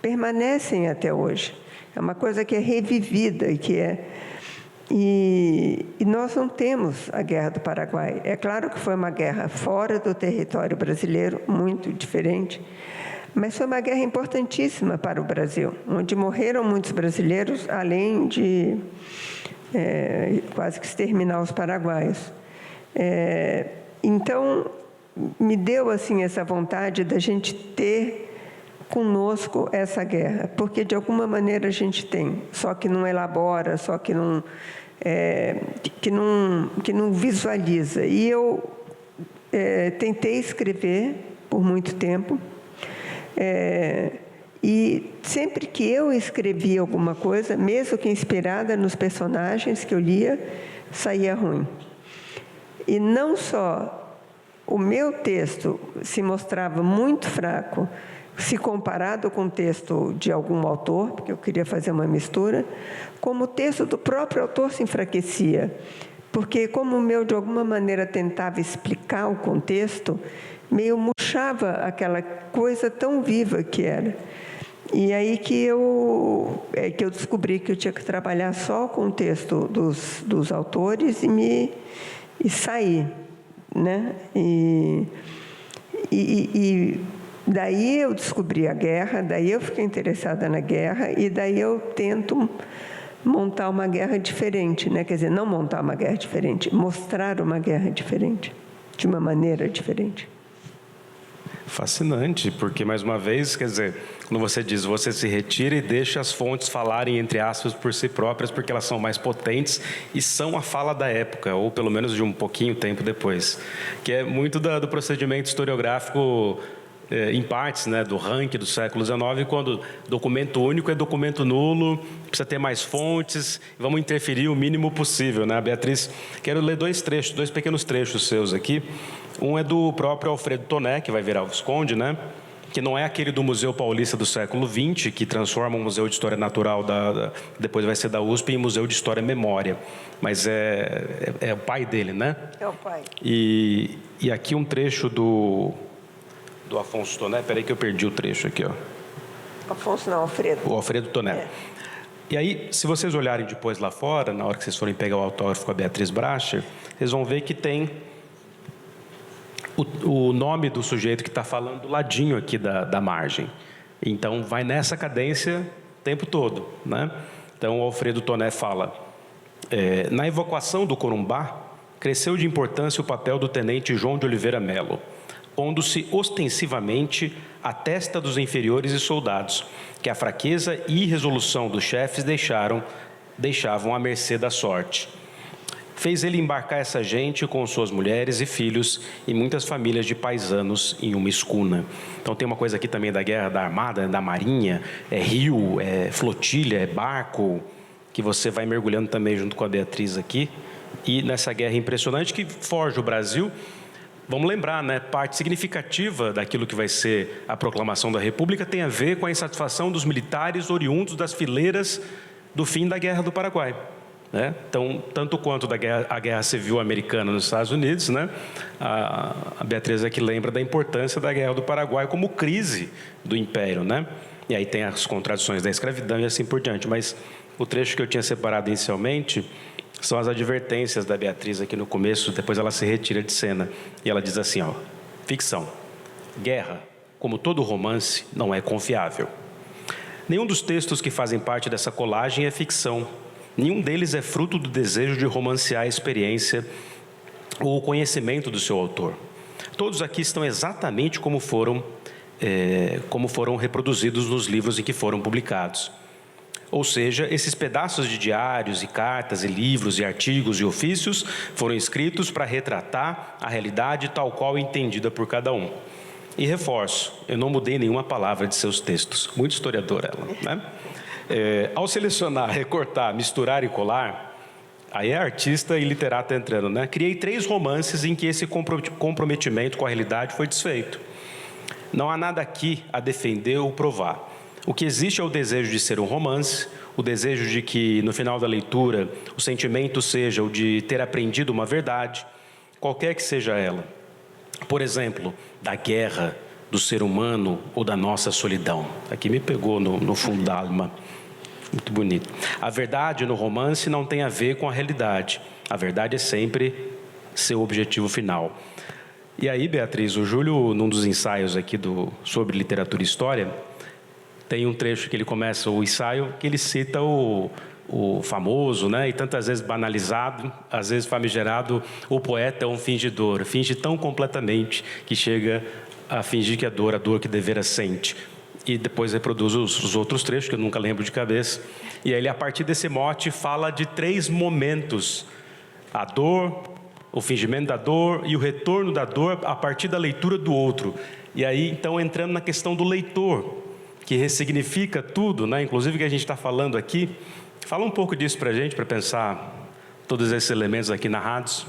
permanecem até hoje. É uma coisa que é revivida e nós não temos a Guerra do Paraguai. É claro que foi uma guerra fora do território brasileiro, muito diferente, mas foi uma guerra importantíssima para o Brasil, onde morreram muitos brasileiros, além de quase que exterminar os paraguaios. Então, me deu assim essa vontade da gente ter conosco essa guerra, porque de alguma maneira a gente tem, só que não elabora, só que não visualiza. E eu tentei escrever por muito tempo, e sempre que eu escrevia alguma coisa, mesmo que inspirada nos personagens que eu lia, saía ruim. E não só o meu texto se mostrava muito fraco, se comparado com o texto de algum autor, porque eu queria fazer uma mistura, como o texto do próprio autor se enfraquecia. Porque como o meu, de alguma maneira, tentava explicar o contexto, meio murchava aquela coisa tão viva que era. E aí que eu descobri que eu tinha que trabalhar só com o texto dos autores e sair, né? E daí eu descobri a guerra, daí eu fiquei interessada na guerra, e daí eu tento montar uma guerra diferente, né? Quer dizer, não montar uma guerra diferente, mostrar uma guerra diferente, de uma maneira diferente. Fascinante, porque, mais uma vez, quer dizer, quando você diz, você se retira e deixa as fontes falarem, entre aspas, por si próprias, porque elas são mais potentes e são a fala da época, ou pelo menos de um pouquinho tempo depois, que é muito do procedimento historiográfico em partes, né, do ranking do século XIX, quando documento único é documento nulo, precisa ter mais fontes, vamos interferir o mínimo possível, né? Beatriz, quero ler dois pequenos trechos seus aqui. Um é do próprio Alfredo Toné, que vai virar o Visconde, né? Que não é aquele do Museu Paulista do século XX, que transforma o Museu de História Natural, depois vai ser da USP, em Museu de História e Memória. Mas é o pai dele, né? É o pai. E aqui um trecho do Afonso Toné. Peraí que eu perdi o trecho aqui, ó. Afonso não, Alfredo. O Alfredo Toné. E aí, se vocês olharem depois lá fora, na hora que vocês forem pegar o autógrafo com a Beatriz Bracher, vocês vão ver que tem o nome do sujeito que está falando do ladinho aqui da margem. Então, vai nessa cadência o tempo todo, né? Então, o Alfredo Toné fala, na evacuação do Corumbá, cresceu de importância o papel do tenente João de Oliveira Melo, pondo-se ostensivamente à testa dos inferiores e soldados, que a fraqueza e irresolução dos chefes deixaram deixavam à mercê da sorte. Fez ele embarcar essa gente com suas mulheres e filhos e muitas famílias de paisanos em uma escuna. Então tem uma coisa aqui também da guerra da armada, da marinha, é rio, é flotilha, é barco, que você vai mergulhando também junto com a Beatriz aqui. E nessa guerra impressionante que forja o Brasil, vamos lembrar, né, parte significativa daquilo que vai ser a proclamação da República tem a ver com a insatisfação dos militares oriundos das fileiras do fim da Guerra do Paraguai. Né? Então, tanto quanto a guerra civil americana nos Estados Unidos, né? A Beatriz aqui lembra da importância da Guerra do Paraguai como crise do Império. Né? E aí tem as contradições da escravidão e assim por diante. Mas o trecho que eu tinha separado inicialmente são as advertências da Beatriz aqui no começo, depois ela se retira de cena. E ela diz assim, ó, ficção, guerra, como todo romance, não é confiável. Nenhum dos textos que fazem parte dessa colagem é ficção. Nenhum deles é fruto do desejo de romancear a experiência ou o conhecimento do seu autor. Todos aqui estão exatamente como foram reproduzidos nos livros em que foram publicados. Ou seja, esses pedaços de diários e cartas e livros e artigos e ofícios foram escritos para retratar a realidade tal qual entendida por cada um. E reforço, eu não mudei nenhuma palavra de seus textos. Muito historiadora ela, né? Ao selecionar, recortar, misturar e colar, aí é artista e literato entrando, né? Criei 3 romances em que esse comprometimento com a realidade foi desfeito. Não há nada aqui a defender ou provar. O que existe é o desejo de ser um romance, o desejo de que, no final da leitura, o sentimento seja o de ter aprendido uma verdade, qualquer que seja ela. Por exemplo, da guerra, do ser humano ou da nossa solidão. Aqui me pegou no fundo da alma. Muito bonito. A verdade no romance não tem a ver com a realidade. A verdade é sempre seu objetivo final. E aí, Beatriz, o Júlio, num dos ensaios aqui sobre literatura e história, tem um trecho que ele começa o ensaio, que ele cita o famoso, né, e tantas vezes banalizado, às vezes famigerado, o poeta é um fingidor. Finge tão completamente que chega a fingir que é a dor que devera sente. E depois reproduz os outros trechos, que eu nunca lembro de cabeça. E aí ele, a partir desse mote, fala de 3 momentos. A dor, o fingimento da dor e o retorno da dor a partir da leitura do outro. E aí, então, entrando na questão do leitor, que ressignifica tudo, né? Inclusive o que a gente está falando aqui. Fala um pouco disso para a gente, para pensar todos esses elementos aqui narrados.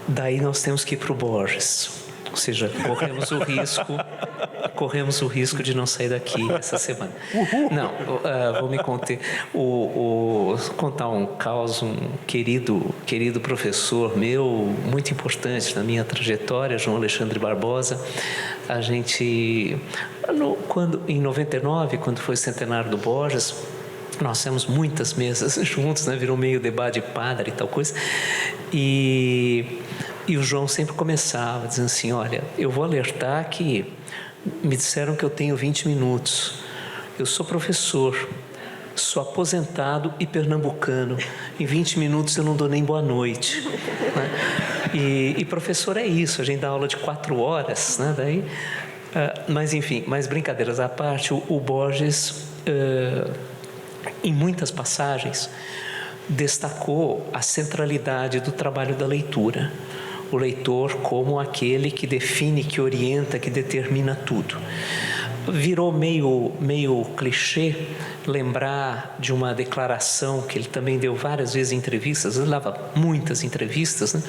Daí nós temos que ir para o Borges. Ou seja, corremos o risco de não sair daqui essa semana. Não, vou me conter. Contar um caso, um querido professor meu, muito importante na minha trajetória, João Alexandre Barbosa. A gente, em 99, quando foi o centenário do Borges, nós temos muitas mesas juntos, né? Virou meio debate de padre e tal coisa. E o João sempre começava dizendo assim, olha, eu vou alertar que me disseram que eu tenho 20 minutos. Eu sou professor, sou aposentado e pernambucano. Em 20 minutos eu não dou nem boa noite. Né? E professor é isso, a gente dá aula de 4 horas. Né? Mas enfim, mais brincadeiras à parte, o Borges, em muitas passagens, destacou a centralidade do trabalho da leitura. O leitor como aquele que define, que orienta, que determina tudo. Virou meio clichê lembrar de uma declaração que ele também deu várias vezes em entrevistas, ele dava muitas entrevistas, né?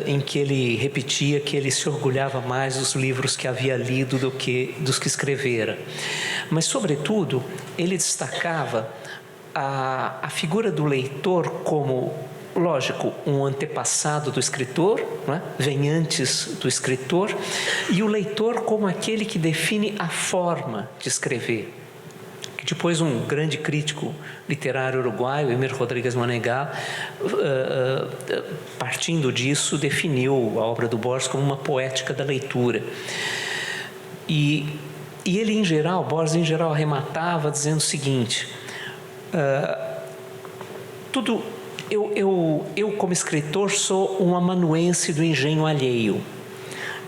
Em que ele repetia que ele se orgulhava mais dos livros que havia lido do que dos que escrevera. Mas, sobretudo, ele destacava a figura do leitor como, lógico, um antepassado do escritor, né? Vem antes do escritor, e o leitor como aquele que define a forma de escrever. Depois, um grande crítico literário uruguaio, Emer Rodrigues Monegal, partindo disso, definiu a obra do Borges como uma poética da leitura. E ele, em geral, Borges, em geral, arrematava dizendo o seguinte, eu, como escritor, sou um amanuense do engenho alheio.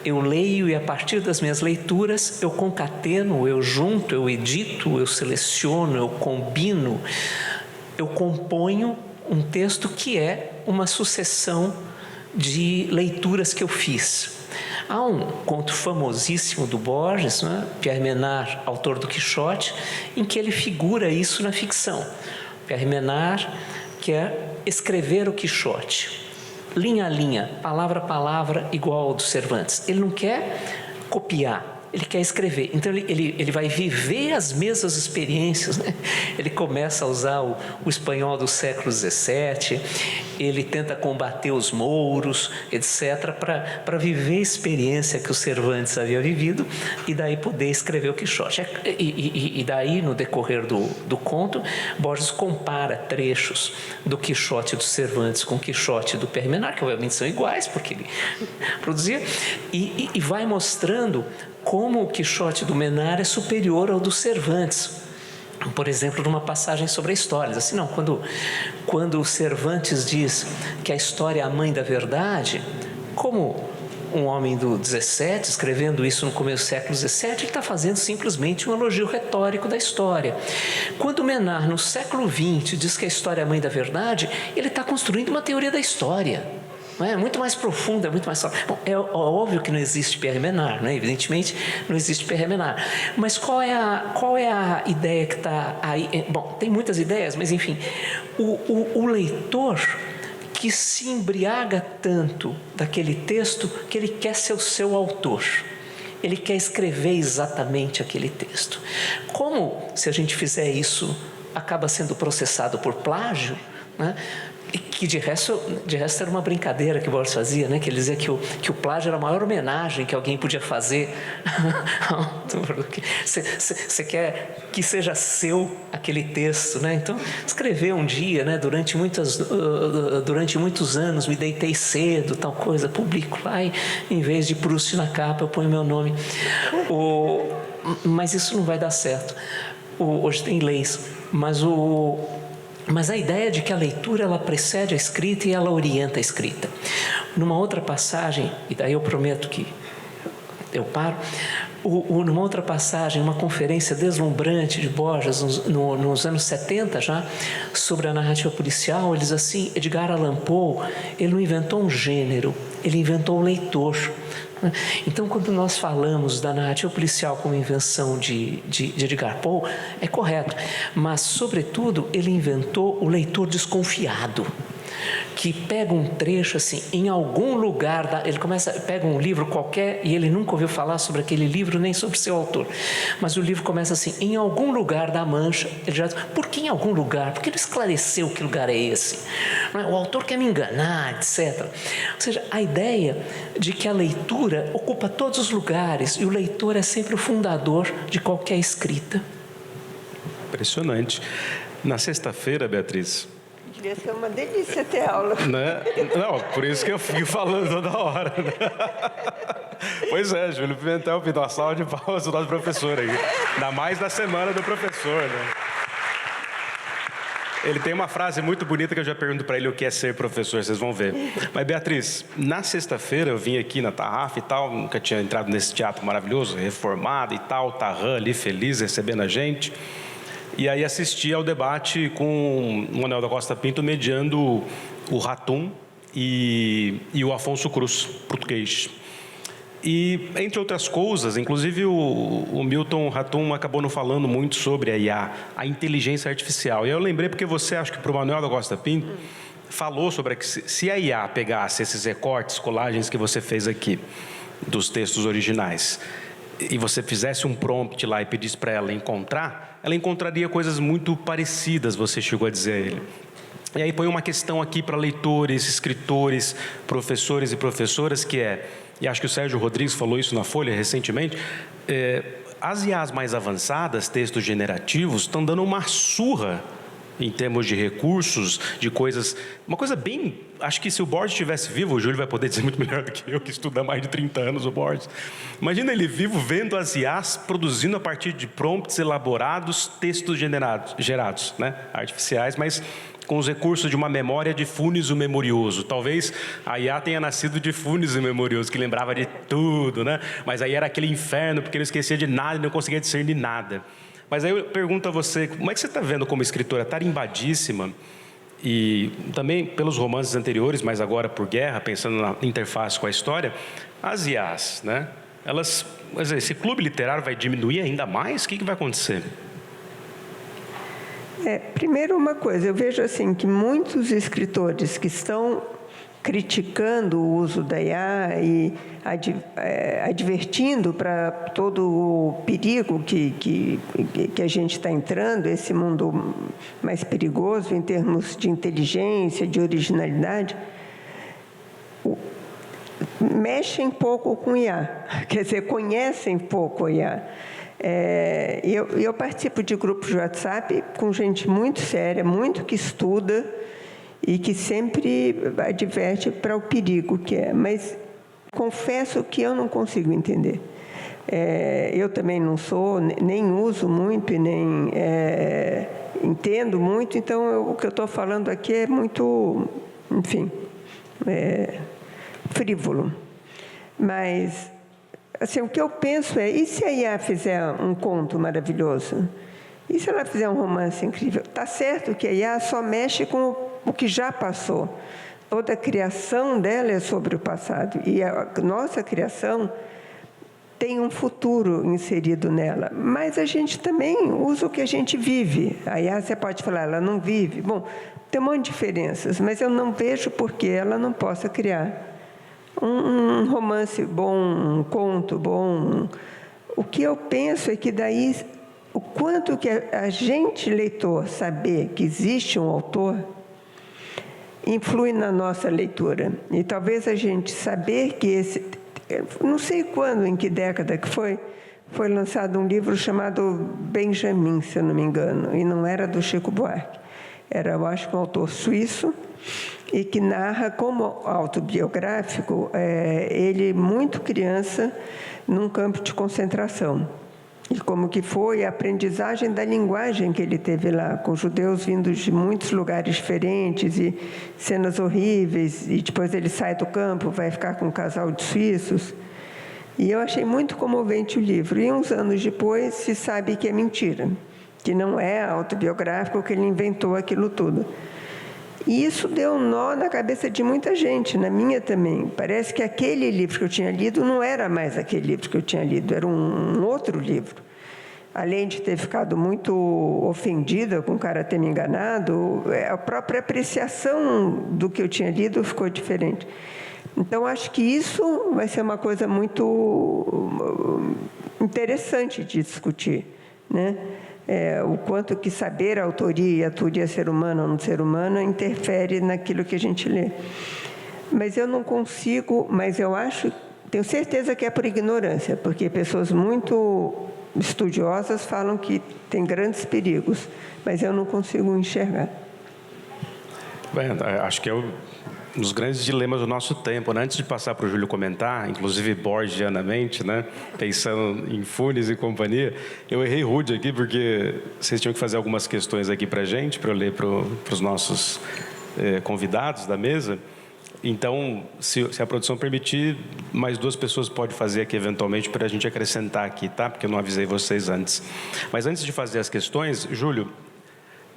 eu leio e a partir das minhas leituras eu concateno, eu junto, eu edito, eu seleciono, eu combino, eu componho um texto que é uma sucessão de leituras que eu fiz. Há um conto famosíssimo do Borges, né? Pierre Menard, autor do Quixote, em que ele figura isso na ficção. Pierre Menard quer escrever o Quixote, linha a linha, palavra a palavra, igual ao do Cervantes. Ele não quer copiar, ele quer escrever. Então ele vai viver as mesmas experiências, né? Ele começa a usar o espanhol do século XVII, ele tenta combater os mouros, etc., para viver a experiência que o Cervantes havia vivido e daí poder escrever o Quixote. E daí, no decorrer do conto, Borges compara trechos do Quixote do Cervantes com o Quixote do Pierre Menard, que obviamente são iguais, porque ele produzia, e vai mostrando como o Quixote do Menard é superior ao do Cervantes. Por exemplo, numa passagem sobre a história, assim, não, quando o Cervantes diz que a história é a mãe da verdade, como um homem do 17, escrevendo isso no começo do século 17, ele está fazendo simplesmente um elogio retórico da história. Quando Menard, no século 20, diz que a história é a mãe da verdade, ele está construindo uma teoria da história. É muito mais profunda, é muito mais... Bom, é óbvio que não existe Pierre Menard, né? Evidentemente não existe Pierre Menard. Mas qual é a ideia que está aí? Bom, tem muitas ideias, mas enfim, o leitor que se embriaga tanto daquele texto que ele quer ser o seu autor. Ele quer escrever exatamente aquele texto. Como, se a gente fizer isso, acaba sendo processado por plágio, né? Que de resto era uma brincadeira que o Borges fazia, né? Que ele dizia que o plágio era a maior homenagem que alguém podia fazer. Você quer que seja seu aquele texto, né? Então, escrever um dia, né? Durante muitos anos me deitei cedo, tal coisa, publico lá e em vez de Proust na capa eu ponho meu nome. Mas isso não vai dar certo. Hoje tem leis, mas a ideia de que a leitura ela precede a escrita e ela orienta a escrita. Numa outra passagem, e daí eu prometo que eu paro, numa outra passagem, uma conferência deslumbrante de Borges, nos anos 70 já, sobre a narrativa policial, ele diz assim, Edgar Allan Poe, ele não inventou um gênero, ele inventou o leitor. Então, quando nós falamos da narrativa policial como invenção de Edgar Poe, é correto, mas, sobretudo, ele inventou o leitor desconfiado, que pega um trecho assim, em algum lugar, ele pega um livro qualquer e ele nunca ouviu falar sobre aquele livro nem sobre seu autor, mas o livro começa assim, em algum lugar da Mancha, ele já diz, por que em algum lugar? Por que não esclareceu que lugar é esse? O autor quer me enganar, etc. Ou seja, a ideia de que a leitura ocupa todos os lugares e o leitor é sempre o fundador de qualquer escrita. Impressionante. Na sexta-feira, Beatriz... Devia ser uma delícia ter aula. Né? Não, por isso que eu fico falando toda hora. Né? Pois é, Júlio Pimentel, pediu uma salva de palmas do nosso professor aí. Ainda mais na semana do professor, né? Ele tem uma frase muito bonita que eu já pergunto para ele o que é ser professor, vocês vão ver. Mas, Beatriz, na sexta-feira eu vim aqui na Tarrafa e tal, nunca tinha entrado nesse teatro maravilhoso, reformado e tal, Tarran ali feliz, recebendo a gente. E aí assisti ao debate com o Manuel da Costa Pinto mediando o Ratum e o Afonso Cruz, português. E, entre outras coisas, inclusive o Milton Ratum acabou não falando muito sobre a IA, a inteligência artificial. E eu lembrei porque você, acho que para o Manuel da Costa Pinto, falou sobre que se a IA pegasse esses recortes, colagens que você fez aqui, dos textos originais, e você fizesse um prompt lá e pedisse para ela encontraria coisas muito parecidas, você chegou a dizer a ele. E aí põe uma questão aqui para leitores, escritores, professores e professoras, que é, e acho que o Sérgio Rodrigues falou isso na Folha recentemente, as IAs mais avançadas, textos generativos, estão dando uma surra em termos de recursos, de coisas... Uma coisa bem... Acho que se o Borges estivesse vivo, o Júlio vai poder dizer muito melhor do que eu, que estuda há mais de 30 anos o Borges. Imagina ele vivo vendo as IAs produzindo a partir de prompts elaborados, textos gerados, né? Artificiais, mas com os recursos de uma memória de Funes o Memorioso. Talvez a IA tenha nascido de Funes o Memorioso, que lembrava de tudo, né? Mas aí era aquele inferno, porque não esquecia de nada e não conseguia discernir nada. Mas aí eu pergunto a você, como é que você está vendo como escritora tarimbadíssima, e também pelos romances anteriores, mas agora por Guerra, pensando na interface com a história, as IAs, né? Elas, esse clube literário vai diminuir ainda mais? O que vai acontecer? Primeiro uma coisa, eu vejo assim que muitos escritores que estão criticando o uso da IA e advertindo para todo o perigo que a gente está entrando, esse mundo mais perigoso em termos de inteligência, de originalidade, mexem pouco com IA, quer dizer, conhecem pouco a IA. Eu participo de grupos de WhatsApp com gente muito séria, muito que estuda e que sempre adverte para o perigo que é. Mas confesso que eu não consigo entender. Eu também não sou, nem uso muito, nem entendo muito, então o que eu estou falando aqui é muito, enfim, frívolo. Mas assim, o que eu penso e se a IA fizer um conto maravilhoso? E se ela fizer um romance incrível? Está certo que a IA só mexe com o que já passou. Toda a criação dela é sobre o passado. E a nossa criação tem um futuro inserido nela. Mas a gente também usa o que a gente vive. A IA, você pode falar, ela não vive. Bom, tem um monte de diferenças, mas eu não vejo por que ela não possa criar um romance bom, um conto bom. O que eu penso é que daí, o quanto que a gente, leitor, saber que existe um autor, influi na nossa leitura. E talvez a gente saber que não sei quando, em que década que foi lançado um livro chamado Benjamin, se eu não me engano, e não era do Chico Buarque. Era, eu acho, um autor suíço, e que narra como autobiográfico ele muito criança num campo de concentração e como que foi a aprendizagem da linguagem que ele teve lá, com judeus vindos de muitos lugares diferentes e cenas horríveis, e depois ele sai do campo, vai ficar com um casal de suíços. E eu achei muito comovente o livro, e uns anos depois se sabe que é mentira, que não é autobiográfico, que ele inventou aquilo tudo. E isso deu um nó na cabeça de muita gente, na minha também. Parece que aquele livro que eu tinha lido não era mais aquele livro que eu tinha lido, era um outro livro. Além de ter ficado muito ofendida com o cara ter me enganado, a própria apreciação do que eu tinha lido ficou diferente. Então, acho que isso vai ser uma coisa muito interessante de discutir, né? O quanto que saber a autoria ser humano ou não ser humano interfere naquilo que a gente lê. Mas eu não consigo, mas eu tenho certeza que é por ignorância, porque pessoas muito estudiosas falam que tem grandes perigos, mas eu não consigo enxergar. Bem, acho que é um dos grandes dilemas do nosso tempo, né? Antes de passar para o Júlio comentar, inclusive borgianamente, né? Pensando em Funes e companhia, eu errei rude aqui, porque vocês tinham que fazer algumas questões aqui para a gente, para eu ler para os nossos convidados da mesa. Então, se a produção permitir, mais 2 pessoas podem fazer aqui eventualmente para a gente acrescentar aqui, tá? Porque eu não avisei vocês antes. Mas antes de fazer as questões, Júlio,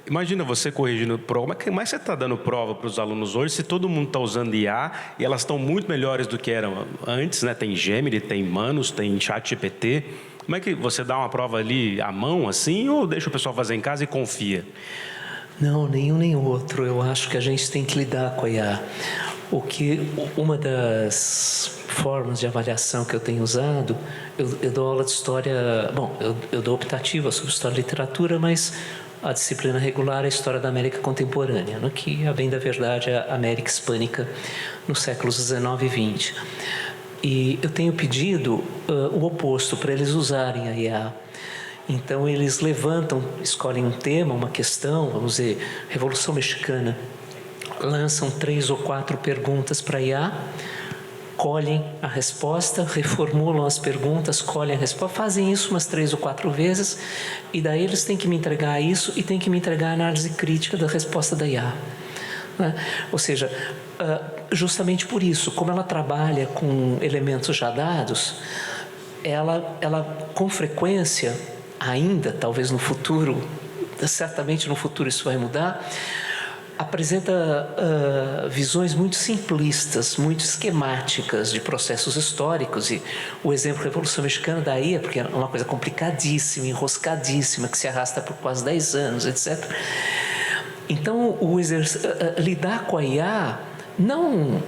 imagina você corrigindo prova. Como é que você está dando prova para os alunos hoje se todo mundo está usando IA e elas estão muito melhores do que eram antes, né? Tem Gemini, tem Manus, tem ChatGPT. Como é que você dá uma prova ali à mão assim ou deixa o pessoal fazer em casa e confia? Não, nenhum nem outro. Eu acho que a gente tem que lidar com a IA. Uma das formas de avaliação que eu tenho usado, eu dou aula de história, bom, eu dou optativa sobre história e literatura, mas a disciplina regular é a história da América contemporânea, no que, a bem da verdade, é a América hispânica nos séculos 19 e 20. E eu tenho pedido o oposto, para eles usarem a IA. Então, eles escolhem um tema, uma questão, vamos dizer, Revolução Mexicana, lançam 3 ou 4 perguntas para a IA, colhem a resposta, reformulam as perguntas, colhem a resposta, fazem isso umas 3 ou 4 vezes, e daí eles têm que me entregar isso e têm que me entregar a análise crítica da resposta da IA. Né? Ou seja, justamente por isso, como ela trabalha com elementos já dados, ela com frequência, ainda, talvez no futuro, certamente no futuro isso vai mudar, apresenta visões muito simplistas, muito esquemáticas de processos históricos. E o exemplo da Revolução Mexicana daí é porque é uma coisa complicadíssima, enroscadíssima, que se arrasta por quase 10 anos, etc. Então, lidar com a IA não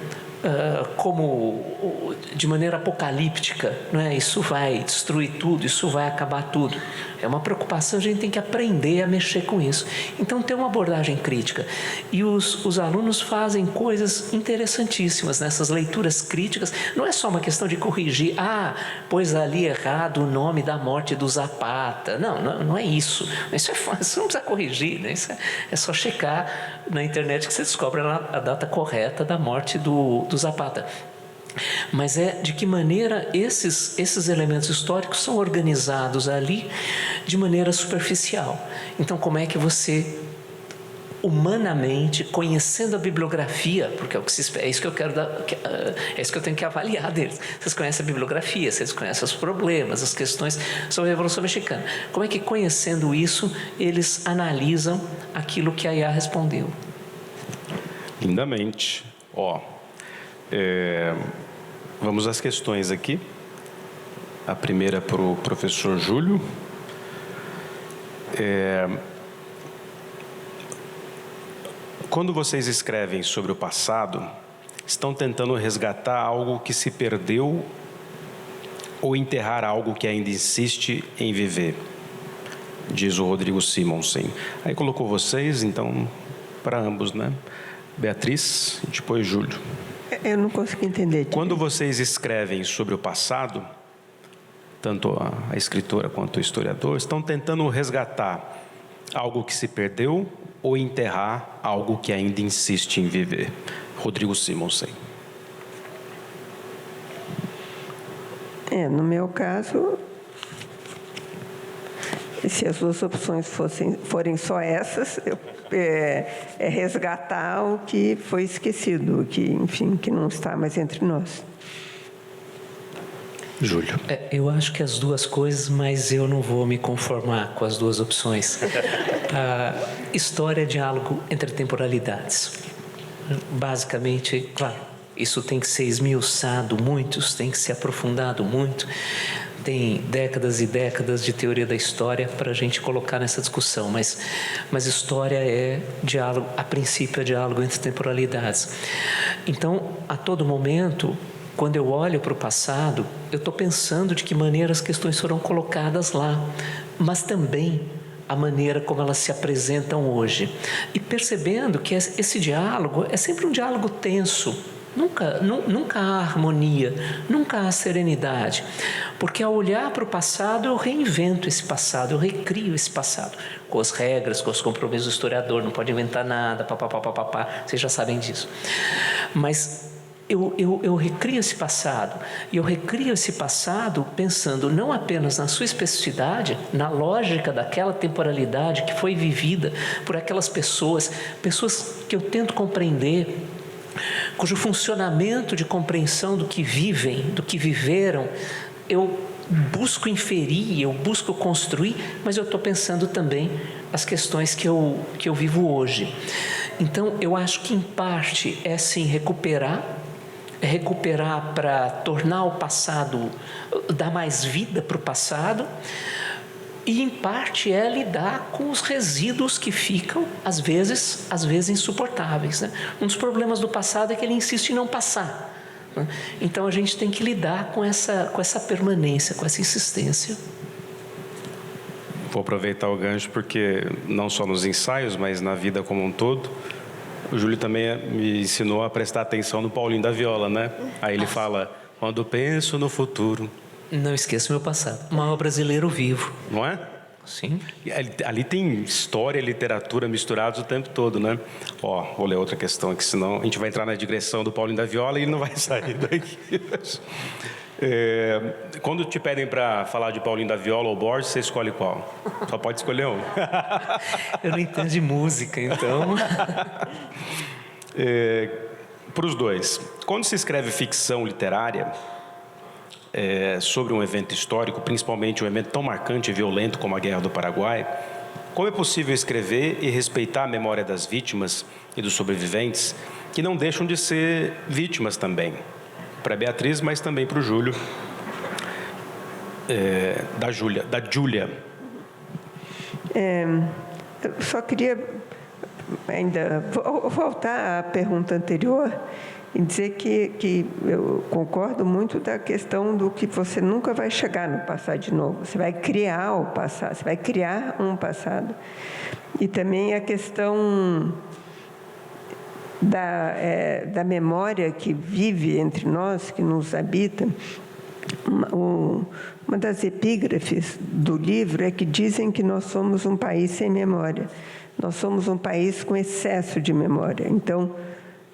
como de maneira apocalíptica, não é? Isso vai destruir tudo, isso vai acabar tudo. É uma preocupação, a gente tem que aprender a mexer com isso. Então, tem uma abordagem crítica. E os alunos fazem coisas interessantíssimas nessas leituras críticas. Não é só uma questão de corrigir. Pôs ali errado o nome da morte do Zapata. Não é isso. Isso é fácil, você não precisa corrigir, né? Isso é só checar na internet que você descobre a data correta da morte do Zapata. Mas é de que maneira esses elementos históricos são organizados ali de maneira superficial. Então, como é que você, humanamente, conhecendo a bibliografia, porque é isso que eu quero é isso que eu tenho que avaliar deles. Vocês conhecem a bibliografia, vocês conhecem os problemas, as questões sobre a Revolução Mexicana. Como é que, conhecendo isso, eles analisam aquilo que a IA respondeu? Lindamente. Vamos às questões aqui. A primeira para o professor Júlio. Quando vocês escrevem sobre o passado, estão tentando resgatar algo que se perdeu ou enterrar algo que ainda insiste em viver? Diz o Rodrigo Simonsen. Aí colocou vocês, então, para ambos, né? Beatriz e depois Júlio. Eu não consegui entender. Quando vocês escrevem sobre o passado, tanto a escritora quanto o historiador, estão tentando resgatar algo que se perdeu ou enterrar algo que ainda insiste em viver? Rodrigo Simonsen. No meu caso, se as duas opções forem só essas, é resgatar o que foi esquecido, que não está mais entre nós. Júlio. Eu acho que as duas coisas, mas eu não vou me conformar com as duas opções. História é diálogo entre temporalidades. Basicamente, claro, isso tem que ser esmiuçado muito, tem que ser aprofundado muito. Tem décadas e décadas de teoria da história para a gente colocar nessa discussão, mas história é diálogo, a princípio é diálogo entre temporalidades. Então, a todo momento, quando eu olho para o passado, eu estou pensando de que maneira as questões foram colocadas lá, mas também a maneira como elas se apresentam hoje. E percebendo que esse diálogo é sempre um diálogo tenso. Nunca há harmonia, nunca há serenidade, porque ao olhar para o passado eu reinvento esse passado, eu recrio esse passado, com as regras, com os compromissos do historiador, não pode inventar nada, papapá, vocês já sabem disso. Mas eu recrio esse passado, e eu recrio esse passado pensando não apenas na sua especificidade, na lógica daquela temporalidade que foi vivida por aquelas pessoas que eu tento compreender, cujo funcionamento de compreensão do que vivem, do que viveram, eu busco inferir, eu busco construir, mas eu estou pensando também as questões que eu vivo hoje. Então, eu acho que, em parte, é sim recuperar para tornar o passado, dar mais vida para o passado, e, em parte, é lidar com os resíduos que ficam, às vezes insuportáveis, né? Um dos problemas do passado é que ele insiste em não passar, né? Então, a gente tem que lidar com essa permanência, com essa insistência. Vou aproveitar o gancho porque, não só nos ensaios, mas na vida como um todo, o Júlio também me ensinou a prestar atenção no Paulinho da Viola, né? Aí ele fala, quando penso no futuro... Não esqueço meu passado. O maior brasileiro vivo. Não é? Sim. Ali tem história e literatura misturados o tempo todo, né? Vou ler outra questão aqui, senão a gente vai entrar na digressão do Paulinho da Viola e ele não vai sair daqui. Quando te pedem para falar de Paulinho da Viola ou Borges, você escolhe qual? Só pode escolher um. Eu não entendo de música, então... Para os dois. Quando se escreve ficção literária sobre um evento histórico, principalmente um evento tão marcante e violento como a Guerra do Paraguai, como é possível escrever e respeitar a memória das vítimas e dos sobreviventes, que não deixam de ser vítimas também? Para a Beatriz, mas também para o Júlio, da Júlia. Eu só queria ainda voltar à pergunta anterior e dizer que eu concordo muito da questão do que você nunca vai chegar no passado de novo. Você vai criar o passado, você vai criar um passado. E também a questão da memória que vive entre nós, que nos habita. Uma das epígrafes do livro é que dizem que nós somos um país sem memória. Nós somos um país com excesso de memória. Então,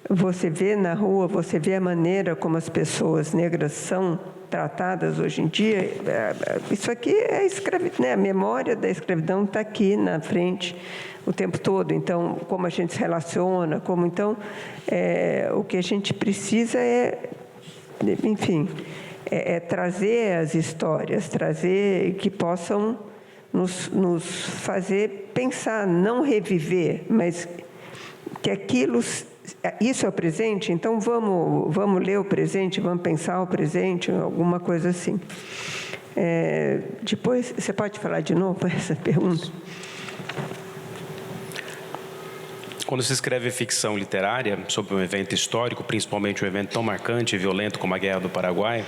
você vê na rua, você vê a maneira como as pessoas negras são tratadas hoje em dia. Isso aqui é escravidão, né? A memória da escravidão está aqui na frente o tempo todo. Então, como a gente se relaciona, o que a gente precisa enfim, trazer as histórias, trazer que possam nos fazer pensar, não reviver, mas que isso é o presente, então vamos ler o presente, vamos pensar o presente, alguma coisa assim. Depois, você pode falar de novo essa pergunta? Quando se escreve ficção literária sobre um evento histórico, principalmente um evento tão marcante e violento como a Guerra do Paraguai,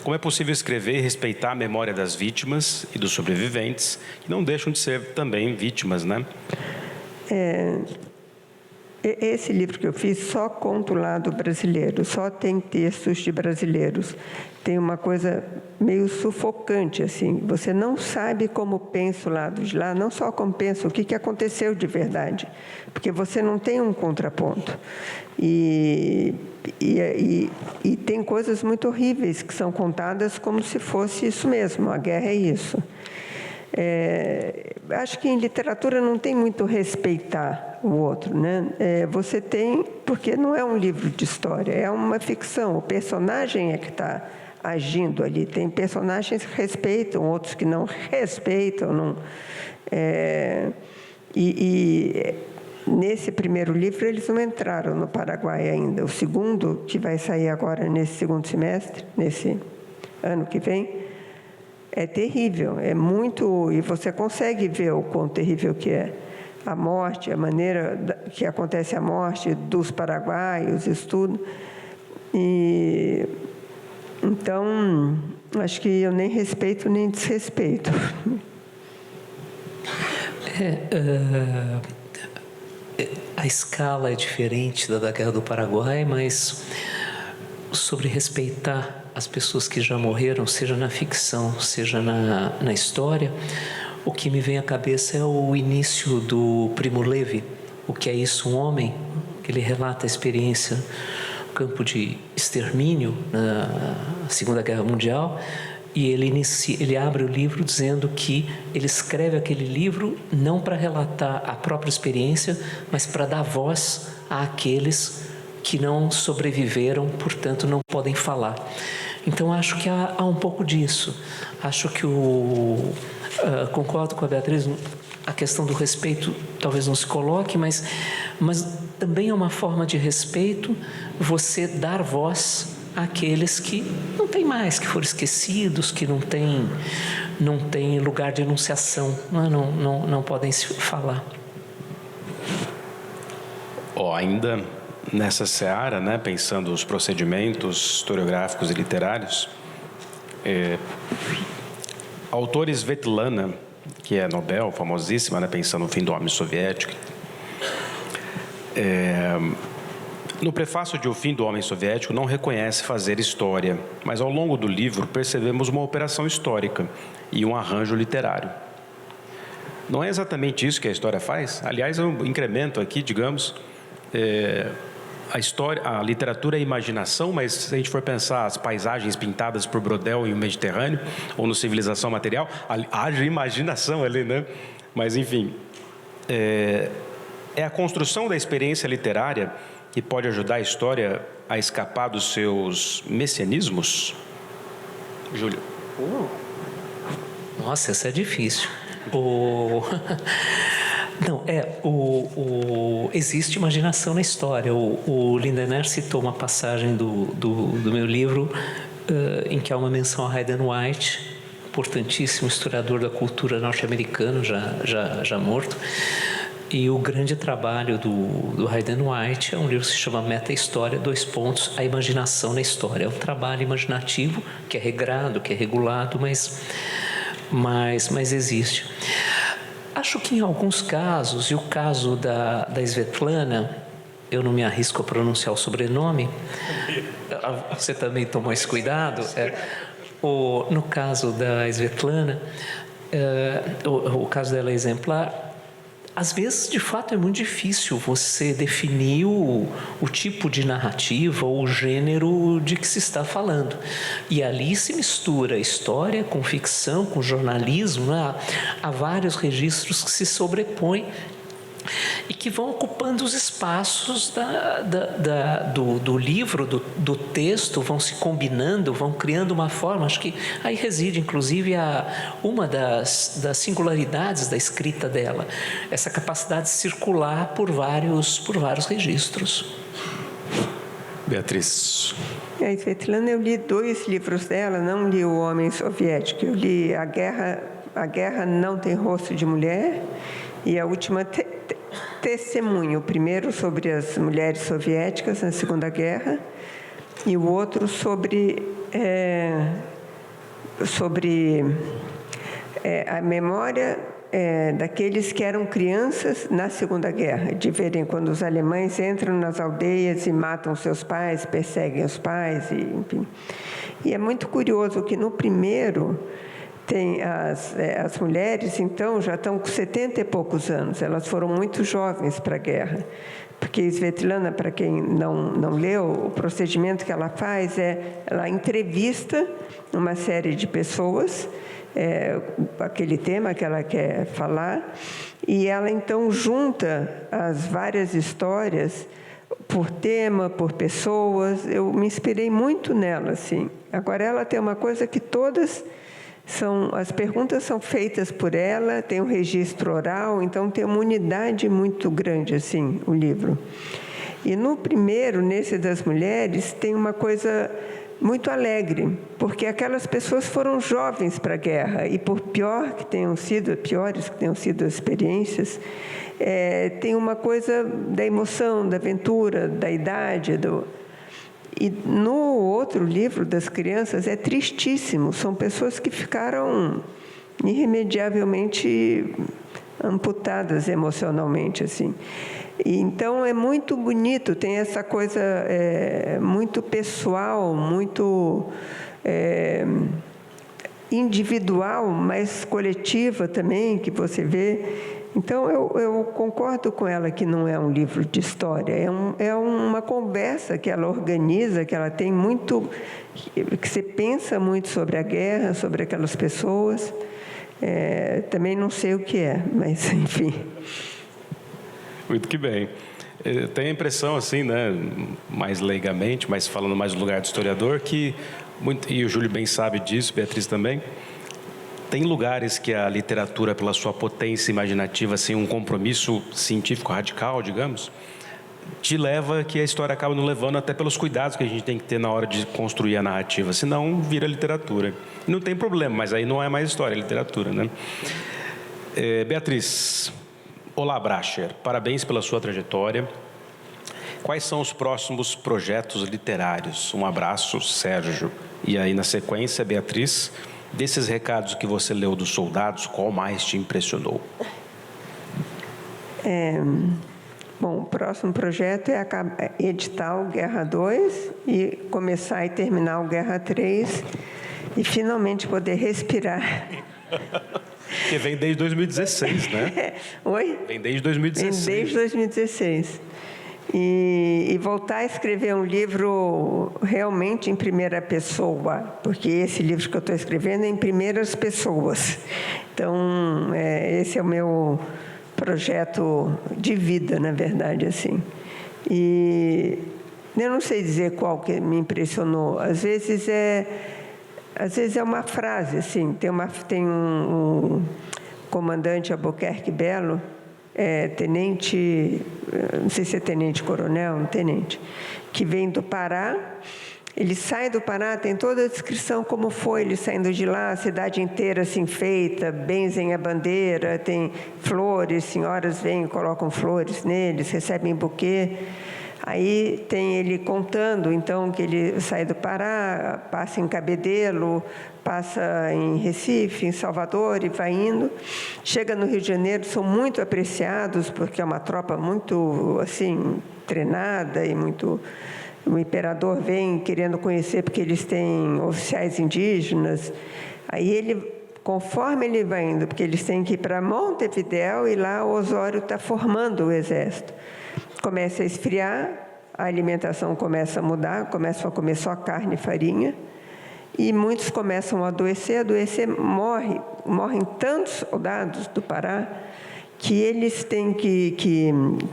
como é possível escrever e respeitar a memória das vítimas e dos sobreviventes, que não deixam de ser também vítimas, né? Esse livro que eu fiz só conta o lado brasileiro, só tem textos de brasileiros. Tem uma coisa meio sufocante, assim. Você não sabe como pensa o lado de lá, não só como pensa, o que aconteceu de verdade, porque você não tem um contraponto. E tem coisas muito horríveis que são contadas como se fosse isso mesmo, a guerra é isso. Acho que em literatura não tem muito respeitar o outro, né? Você tem, porque não é um livro de história, é uma ficção, o personagem é que está agindo ali. Tem personagens que respeitam, outros que não respeitam. Nesse primeiro livro, eles não entraram no Paraguai ainda. O segundo, que vai sair agora nesse segundo semestre, nesse ano que vem, é terrível, é muito... E você consegue ver o quão terrível que é. A morte, a maneira que acontece a morte dos paraguaios, isso tudo. Então, acho que eu nem respeito nem desrespeito. A escala é diferente da Guerra do Paraguai, mas sobre respeitar as pessoas que já morreram, seja na ficção, seja na história, o que me vem à cabeça é o início do Primo Levi, O que é isso, um homem? Que ele relata a experiência no campo de extermínio na Segunda Guerra Mundial. E ele abre o livro dizendo que ele escreve aquele livro não para relatar a própria experiência, mas para dar voz àqueles que não sobreviveram, portanto não podem falar. Então acho que há um pouco disso. Acho que concordo com a Beatriz, a questão do respeito talvez não se coloque, mas também é uma forma de respeito você dar voz àqueles que não têm mais, que foram esquecidos, que não têm lugar de enunciação, não podem se falar. Ainda nessa seara, né, pensando os procedimentos historiográficos e literários, a autora Svetlana, que é Nobel, famosíssima, né, pensando no fim do homem soviético, no prefácio de O Fim do Homem Soviético, não reconhece fazer história, mas ao longo do livro percebemos uma operação histórica e um arranjo literário. Não é exatamente isso que a história faz? Aliás, eu incremento aqui, digamos, a literatura é imaginação, mas se a gente for pensar as paisagens pintadas por Brodel em O Mediterrâneo, ou no Civilização Material, haja imaginação ali, né? Mas, enfim, é a construção da experiência literária que pode ajudar a história a escapar dos seus messianismos? Júlio. Nossa, essa é difícil. Não, existe imaginação na história. O Lindener citou uma passagem do meu livro em que há uma menção a Hayden White, importantíssimo historiador da cultura norte-americana, já morto. E o grande trabalho do Hayden White é um livro que se chama Meta-História, : a imaginação na história. É um trabalho imaginativo que é regrado, que é regulado, mas existe. Acho que em alguns casos, e o caso da Svetlana, eu não me arrisco a pronunciar o sobrenome, você também tomou esse cuidado? No caso da Svetlana, o caso dela é exemplar. Às vezes, de fato, é muito difícil você definir o tipo de narrativa ou o gênero de que se está falando. E ali se mistura história com ficção, com jornalismo, né? Há vários registros que se sobrepõem e que vão ocupando os espaços do livro, do texto, vão se combinando, vão criando uma forma. Acho que aí reside, inclusive, uma das singularidades da escrita dela, essa capacidade de circular por vários registros. Beatriz. A Svetlana, eu li 2 livros dela, não li O Homem Soviético. Eu li A Guerra Não Tem Rosto de Mulher e a última Testemunho, o primeiro sobre as mulheres soviéticas na Segunda Guerra e o outro sobre a memória daqueles que eram crianças na Segunda Guerra, de verem quando os alemães entram nas aldeias e matam seus pais, perseguem os pais, enfim. E é muito curioso que no primeiro tem as mulheres, então, já estão com 70 e poucos anos. Elas foram muito jovens para a guerra. Porque Svetlana, para quem não leu, o procedimento que ela faz ela entrevista uma série de pessoas, aquele tema que ela quer falar, e ela, então, junta as várias histórias por tema, por pessoas. Eu me inspirei muito nela, assim. Agora, ela tem uma coisa que as perguntas são feitas por ela, tem um registro oral, então tem uma unidade muito grande, assim, o livro. E no primeiro, nesse das mulheres, tem uma coisa muito alegre, porque aquelas pessoas foram jovens para a guerra, e por piores que tenham sido as experiências, tem uma coisa da emoção, da aventura, da idade, E no outro livro das crianças é tristíssimo. São pessoas que ficaram irremediavelmente amputadas emocionalmente, assim. E então é muito bonito, tem essa coisa muito pessoal, muito individual, mas coletiva também, que você vê. Então, eu concordo com ela que não é um livro de história, é uma conversa que ela organiza, que ela tem muito, que você pensa muito sobre a guerra, sobre aquelas pessoas. Também não sei o que mas, enfim. Muito que bem. Eu tenho a impressão, assim, né, mais leigamente, mas falando mais do lugar do historiador, que, e o Júlio bem sabe disso, Beatriz também, tem lugares que a literatura, pela sua potência imaginativa, sem um compromisso científico radical, digamos, te leva que a história acaba nos levando até pelos cuidados que a gente tem que ter na hora de construir a narrativa, senão vira literatura. Não tem problema, mas aí não é mais história, é literatura, né? Beatriz, olá, Bracher, parabéns pela sua trajetória. Quais são os próximos projetos literários? Um abraço, Sérgio. E aí, na sequência, Beatriz, desses recados que você leu dos soldados, qual mais te impressionou? Bom, o próximo projeto é editar o Guerra 2 e começar e terminar o Guerra 3 e finalmente poder respirar Porque vem desde 2016, né? Oi? Vem desde 2016. Vem desde 2016. E voltar a escrever um livro realmente em primeira pessoa, porque esse livro que eu estou escrevendo é em primeiras pessoas. Então, esse é o meu projeto de vida, na verdade, assim. E eu não sei dizer qual que me impressionou. Às vezes é uma frase, assim. Tem um comandante Albuquerque Belo, tenente, não sei se é tenente-coronel, um tenente, que vem do Pará. Ele sai do Pará, tem toda a descrição como foi ele saindo de lá, a cidade inteira assim feita, benzem a bandeira, tem flores, senhoras vêm e colocam flores neles, recebem buquê. Aí tem ele contando, então, que ele sai do Pará, passa em Cabedelo, passa em Recife, em Salvador e vai indo. Chega no Rio de Janeiro, são muito apreciados, porque é uma tropa muito, assim, treinada e muito... O imperador vem querendo conhecer, porque eles têm oficiais indígenas. Aí ele, conforme ele vai indo, porque eles têm que ir para Montevidéu e lá o Osório está formando o exército. Começa a esfriar, a alimentação começa a mudar, começam a comer só carne e farinha, e muitos começam a adoecer, morrem tantos soldados do Pará, que eles têm que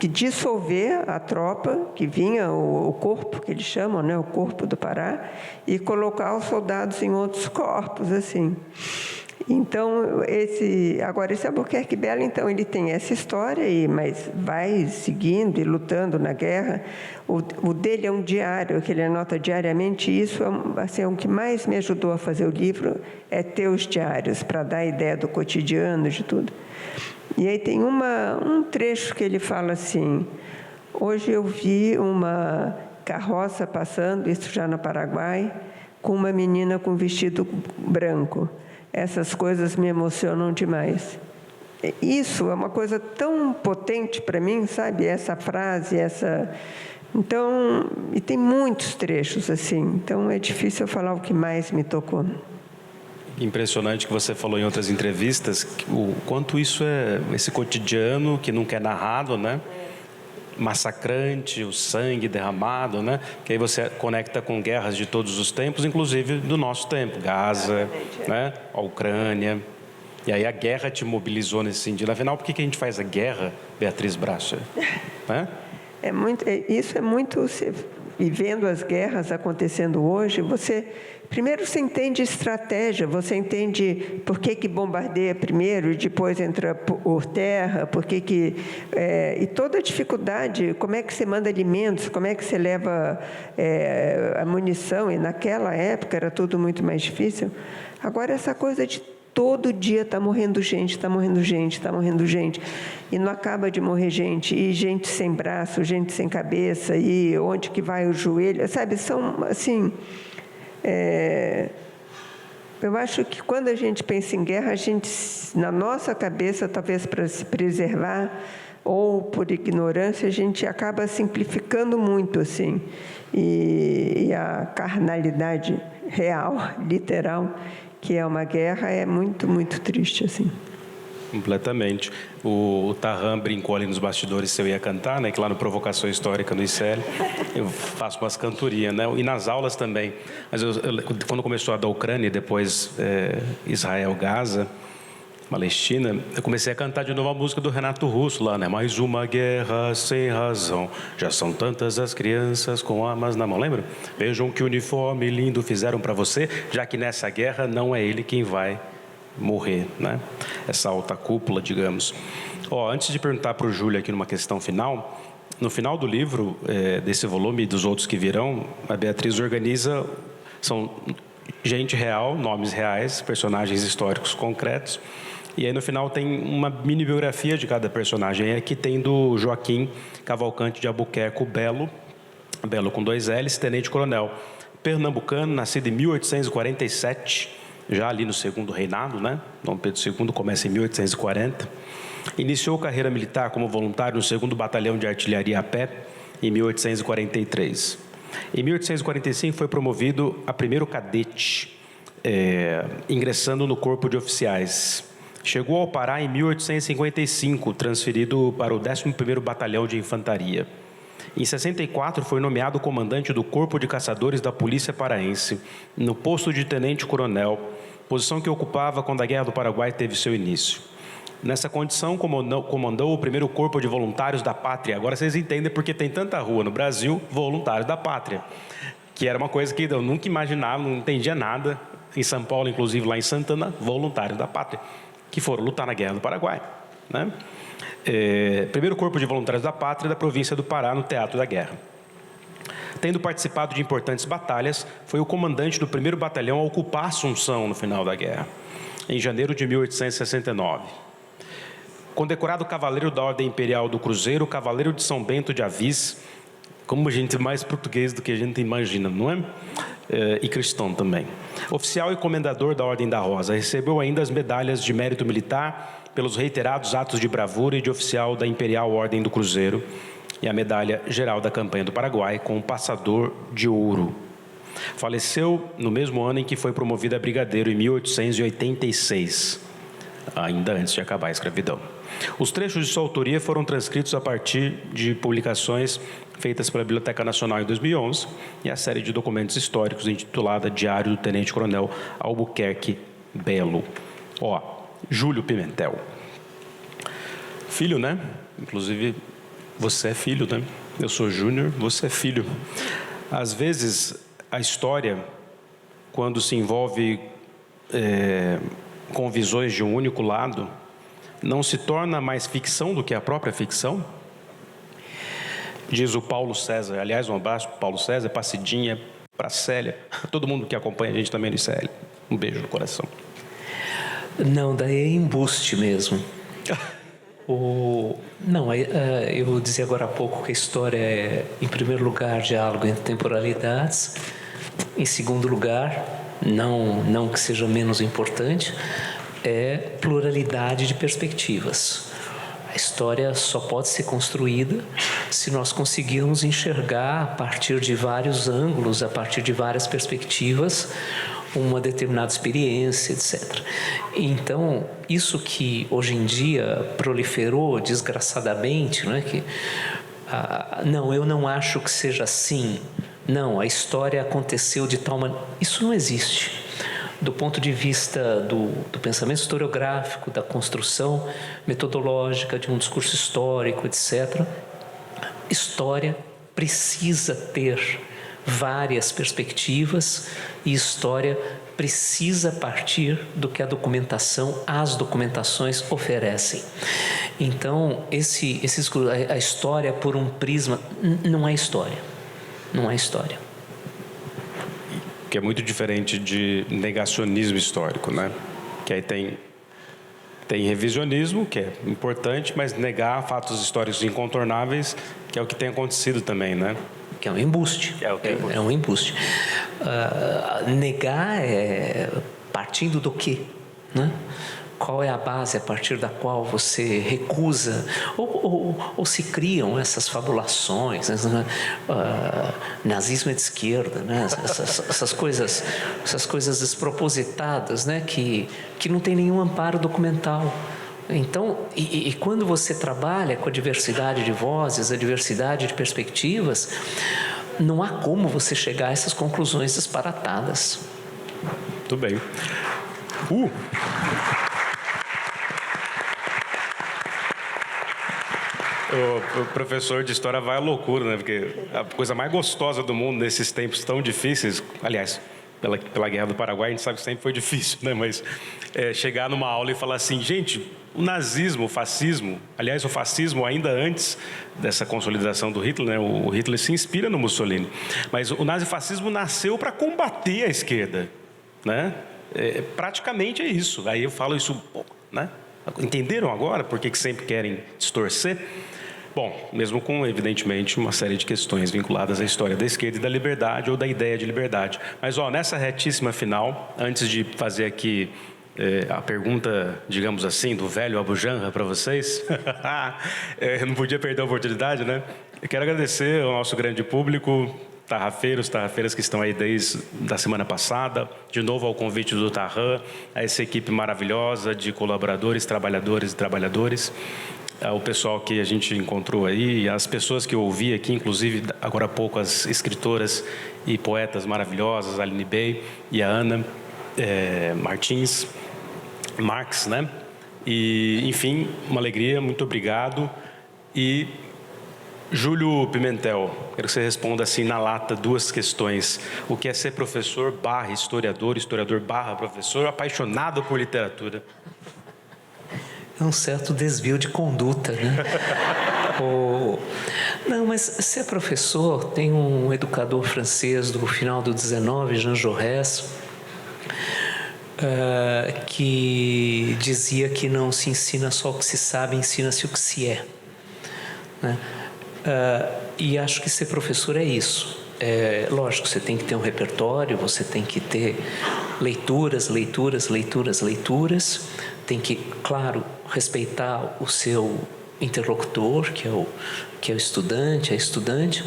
dissolver a tropa que vinha, o corpo, que eles chamam, né, o corpo do Pará, e colocar os soldados em outros corpos, assim. Então, esse Albuquerque Belo, então, ele tem essa história, mas vai seguindo e lutando na guerra. O dele é um diário, que ele anota diariamente. Isso assim, é o que mais me ajudou a fazer o livro, é ter os diários, para dar a ideia do cotidiano, de tudo. E aí tem um trecho que ele fala assim: hoje eu vi uma carroça passando, isso já no Paraguai, com uma menina com vestido branco. Essas coisas me emocionam demais. Isso é uma coisa tão potente para mim, sabe? Essa frase, Então, e tem muitos trechos assim. Então, é difícil eu falar o que mais me tocou. Impressionante que você falou em outras entrevistas, o quanto isso esse cotidiano que nunca é narrado, né? Massacrante, o sangue derramado, né? Que aí você conecta com guerras de todos os tempos, inclusive do nosso tempo, Gaza, né? A Ucrânia. E aí a guerra te mobilizou nesse sentido. Afinal, por que a gente faz a guerra, Beatriz Bracha? Né? Isso é muito... E vendo as guerras acontecendo hoje, primeiro você entende estratégia, você entende por que bombardeia primeiro e depois entra por terra, e toda a dificuldade, como é que você manda alimentos, como é que você leva a munição, e naquela época era tudo muito mais difícil. Agora, essa coisa de todo dia está morrendo gente, está morrendo gente, está morrendo gente. E não acaba de morrer gente. E gente sem braço, gente sem cabeça, e onde que vai o joelho, sabe? São, assim... eu acho que quando a gente pensa em guerra, a gente, na nossa cabeça, talvez para se preservar, ou por ignorância, a gente acaba simplificando muito, assim. E a carnalidade real, literal, que é uma guerra, é muito, muito triste, assim. Completamente. O Tarran brincou ali nos bastidores se eu ia cantar, né? Que lá no Provocação Histórica, no ICL, eu faço umas cantorias, né? E nas aulas também. Mas quando começou a da Ucrânia e depois Israel, Gaza, Palestina, eu comecei a cantar de novo a música do Renato Russo lá, né? Mais uma guerra sem razão, já são tantas as crianças com armas na mão. Lembra? Vejam que uniforme lindo fizeram para você, já que nessa guerra não é ele quem vai morrer, né? Essa alta cúpula, digamos. Antes de perguntar para o Júlio aqui numa questão final, no final do livro, desse volume e dos outros que virão, a Beatriz organiza, são gente real, nomes reais, personagens históricos concretos, e aí no final tem uma mini biografia de cada personagem. Aqui tem do Joaquim Cavalcante de Albuquerque Belo com 2 L's, tenente-coronel, pernambucano, nascido em 1847, já ali no segundo reinado, né? Dom Pedro II começa em 1840. Iniciou carreira militar como voluntário no 2º Batalhão de Artilharia a Pé, em 1843. Em 1845 foi promovido a primeiro cadete, ingressando no Corpo de Oficiais. Chegou ao Pará em 1855, transferido para o 11º Batalhão de Infantaria. Em 64, foi nomeado comandante do Corpo de Caçadores da Polícia Paraense, no posto de tenente-coronel, posição que ocupava quando a Guerra do Paraguai teve seu início. Nessa condição, comandou o 1º Corpo de Voluntários da Pátria. Agora vocês entendem porque tem tanta rua no Brasil, Voluntários da Pátria, que era uma coisa que eu nunca imaginava, não entendia nada. Em São Paulo, inclusive lá em Santana, Voluntários da Pátria, que foram lutar na Guerra do Paraguai, né? 1º Corpo de Voluntários da Pátria da província do Pará, no Teatro da Guerra. Tendo participado de importantes batalhas, foi o comandante do 1º Batalhão a ocupar Assunção no final da guerra, em janeiro de 1869. Condecorado Cavaleiro da Ordem Imperial do Cruzeiro, Cavaleiro de São Bento de Avis, como a gente é mais português do que a gente imagina, não é? E cristão também. Oficial e comendador da Ordem da Rosa, recebeu ainda as medalhas de mérito militar pelos reiterados atos de bravura e de oficial da Imperial Ordem do Cruzeiro e a medalha geral da campanha do Paraguai com o passador de ouro. Faleceu no mesmo ano em que foi promovido a brigadeiro, em 1886, ainda antes de acabar a escravidão. Os trechos de sua autoria foram transcritos a partir de publicações feitas pela Biblioteca Nacional em 2011 e a série de documentos históricos intitulada Diário do Tenente Coronel Albuquerque Belo. Júlio Pimentel. Filho, né? Inclusive, você é filho, né? Eu sou Júnior, você é filho. Às vezes, a história, quando se envolve com visões de um único lado, não se torna mais ficção do que a própria ficção? Diz o Paulo César. Aliás, um abraço para o Paulo César, para a Cidinha, para a Célia, para todo mundo que acompanha a gente também no ICL. Um beijo no coração. Não, daí é embuste mesmo. Eu dizia agora há pouco que a história é, em primeiro lugar, diálogo entre temporalidades. Em segundo lugar, não que seja menos importante, é pluralidade de perspectivas. A história só pode ser construída se nós conseguirmos enxergar a partir de vários ângulos, a partir de várias perspectivas, uma determinada experiência, etc. Então, isso que hoje em dia proliferou desgraçadamente, não é que eu não acho que seja assim. Não, a história aconteceu de tal maneira. Isso não existe. Do ponto de vista do pensamento historiográfico, da construção metodológica de um discurso histórico, etc., história precisa ter várias perspectivas e história precisa partir do que as documentações oferecem. Então, a história por um prisma não é história. Não é história. Que é muito diferente de negacionismo histórico, né? Que aí tem revisionismo, que é importante, mas negar fatos históricos incontornáveis, que é o que tem acontecido também, né? Que é um embuste. É um embuste. Negar é partindo do quê? Né? Qual é a base a partir da qual você recusa ou se criam essas fabulações, né? Nazismo é de esquerda, né? essas coisas despropositadas, né? que não tem nenhum amparo documental. Então, e quando você trabalha com a diversidade de vozes, a diversidade de perspectivas, não há como você chegar a essas conclusões disparatadas. Muito bem. O professor de história vai à loucura, né? Porque a coisa mais gostosa do mundo nesses tempos tão difíceis, aliás, pela Guerra do Paraguai, a gente sabe que sempre foi difícil, né? Mas chegar numa aula e falar assim, gente, o nazismo, o fascismo, aliás, o fascismo ainda antes dessa consolidação do Hitler, né? O Hitler se inspira no Mussolini, mas o nazifascismo nasceu para combater a esquerda, né? Praticamente é isso. Aí eu falo isso, né? Entenderam agora por que sempre querem distorcer? Bom, mesmo com, evidentemente, uma série de questões vinculadas à história da esquerda e da liberdade ou da ideia de liberdade. Mas, nessa retíssima final, antes de fazer aqui a pergunta, digamos assim, do velho Abu Janra para vocês, não podia perder a oportunidade, né? Eu quero agradecer ao nosso grande público, tarrafeiros, tarrafeiras que estão aí desde a semana passada, de novo ao convite do Tarran, a essa equipe maravilhosa de colaboradores, trabalhadores e trabalhadores, o pessoal que a gente encontrou aí, as pessoas que eu ouvi aqui, inclusive agora há pouco as escritoras e poetas maravilhosas, a Aline Bey e a Ana Marx, né? E, enfim, uma alegria, muito obrigado. E Júlio Pimentel, quero que você responda assim na lata 2 questões. O que é ser professor / historiador, historiador / professor, apaixonado por literatura? É um certo desvio de conduta, né? Não, mas ser professor, tem um educador francês do final do 19, Jean Jaurès, que dizia que não se ensina só o que se sabe, ensina-se o que se é, né? E acho que ser professor é isso. Lógico, você tem que ter um repertório, você tem que ter leituras, tem que, claro, respeitar o seu interlocutor, que é o estudante, a estudante,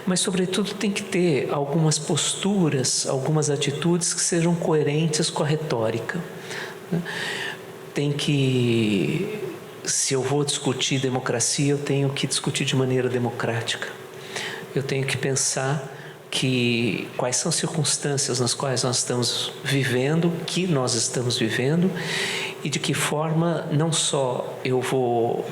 mas, sobretudo, tem que ter algumas posturas, algumas atitudes que sejam coerentes com a retórica, né? Tem que, se eu vou discutir democracia, eu tenho que discutir de maneira democrática. Eu tenho que pensar quais são as circunstâncias nas quais nós estamos vivendo, que nós estamos vivendo, e de que forma não só eu vou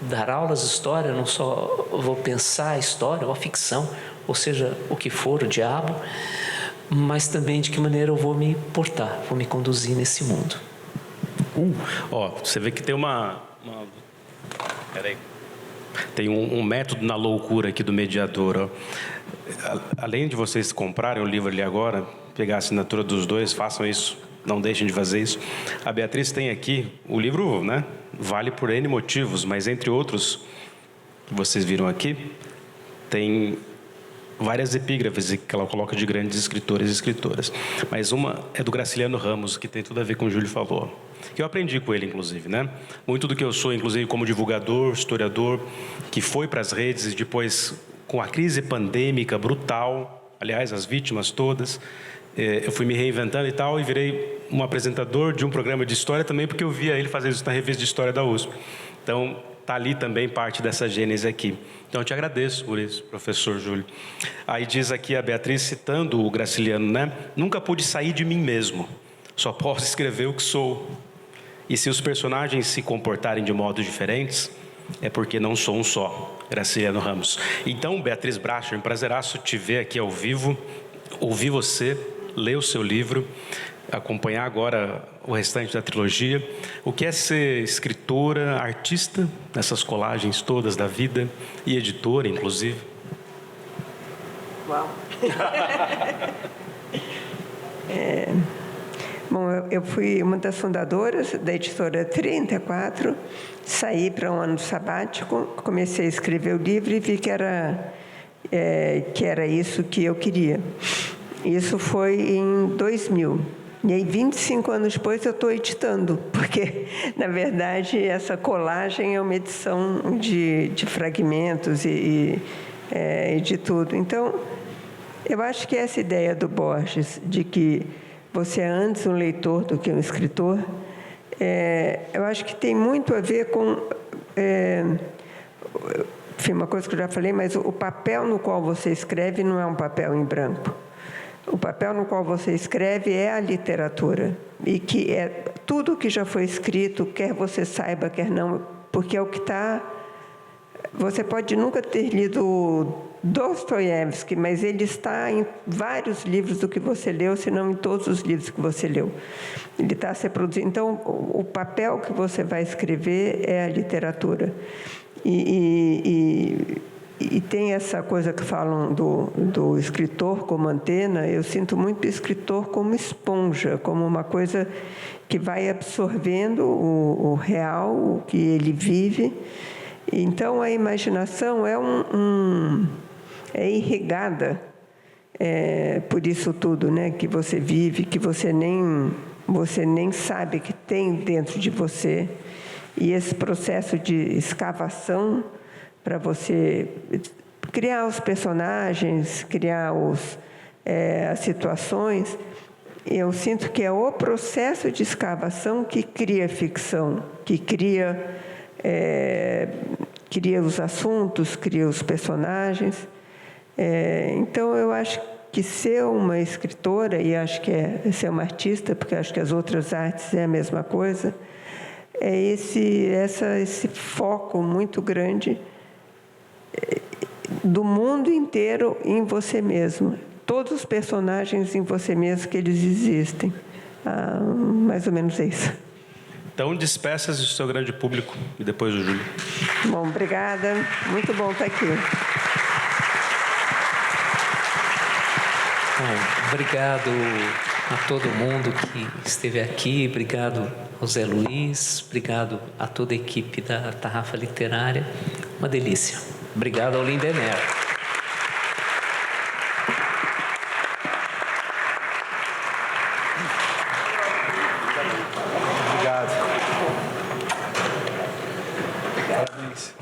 dar aulas de história, não só vou pensar a história ou a ficção, ou seja, o que for, o diabo, mas também de que maneira eu vou me portar, vou me conduzir nesse mundo. Você vê que tem Peraí. Tem um método na loucura aqui do mediador. Ó. Além de vocês comprarem o livro ali agora, pegar a assinatura dos dois, façam isso. Não deixem de fazer isso. A Beatriz tem aqui, o livro, né, vale por N motivos, mas entre outros que vocês viram aqui, tem várias epígrafes que ela coloca de grandes escritores e escritoras. Mas uma é do Graciliano Ramos, que tem tudo a ver com o que o Júlio falou. Que eu aprendi com ele, inclusive, né? Muito do que eu sou, inclusive, como divulgador, historiador, que foi para as redes e depois, com a crise pandêmica brutal, aliás, as vítimas todas, eu fui me reinventando e tal, e virei um apresentador de um programa de história também, porque eu via ele fazendo isso na revista de história da USP. Então, está ali também parte dessa gênese aqui. Então, eu te agradeço por isso, professor Júlio. Aí diz aqui a Beatriz, citando o Graciliano, né? Nunca pude sair de mim mesmo, só posso escrever o que sou. E se os personagens se comportarem de modos diferentes, é porque não sou um só. Graciliano Ramos. Então, Beatriz Bracher, um prazeraço te ver aqui ao vivo, ouvir você, ler o seu livro, acompanhar agora o restante da trilogia. O que é ser escritora, artista, nessas colagens todas da vida, e editora, inclusive? Uau! Bom, eu fui uma das fundadoras da editora 34, saí para um ano sabático, comecei a escrever o livro e vi que era isso que eu queria. Isso foi em 2000. E aí, 25 anos depois, eu estou editando, porque, na verdade, essa colagem é uma edição de fragmentos e de tudo. Então, eu acho que essa ideia do Borges, de que você é antes um leitor do que um escritor, eu acho que tem muito a ver com... enfim, uma coisa que eu já falei, mas o papel no qual você escreve não é um papel em branco. O papel no qual você escreve é a literatura, e que é tudo que já foi escrito, quer você saiba, quer não, porque é o que está... Você pode nunca ter lido Dostoiévski, mas ele está em vários livros do que você leu, se não em todos os livros que você leu. Ele está se reproduzindo. Então, o papel que você vai escrever é a literatura. E tem essa coisa que falam do escritor como antena. Eu sinto muito o escritor como esponja, como uma coisa que vai absorvendo o real, o que ele vive. Então, a imaginação é irrigada por isso tudo, né, que você vive, que você nem sabe que tem dentro de você. E esse processo de escavação para você criar os personagens, criar as situações. Eu sinto que é o processo de escavação que cria ficção, que cria os assuntos, cria os personagens. Então, eu acho que ser uma escritora, e acho que é ser uma artista, porque acho que as outras artes é a mesma coisa, é esse foco muito grande do mundo inteiro em você mesmo. Todos os personagens em você mesmo que eles existem. Mais ou menos isso. Então, despeça-se do seu grande público e depois o Júlio. Bom, obrigada. Muito bom estar aqui. Bom, obrigado a todo mundo que esteve aqui, obrigado ao Zé Luiz, obrigado a toda a equipe da Tarrafa Literária. Uma delícia. Obrigado ao Lindenberg. Obrigado. Parabéns.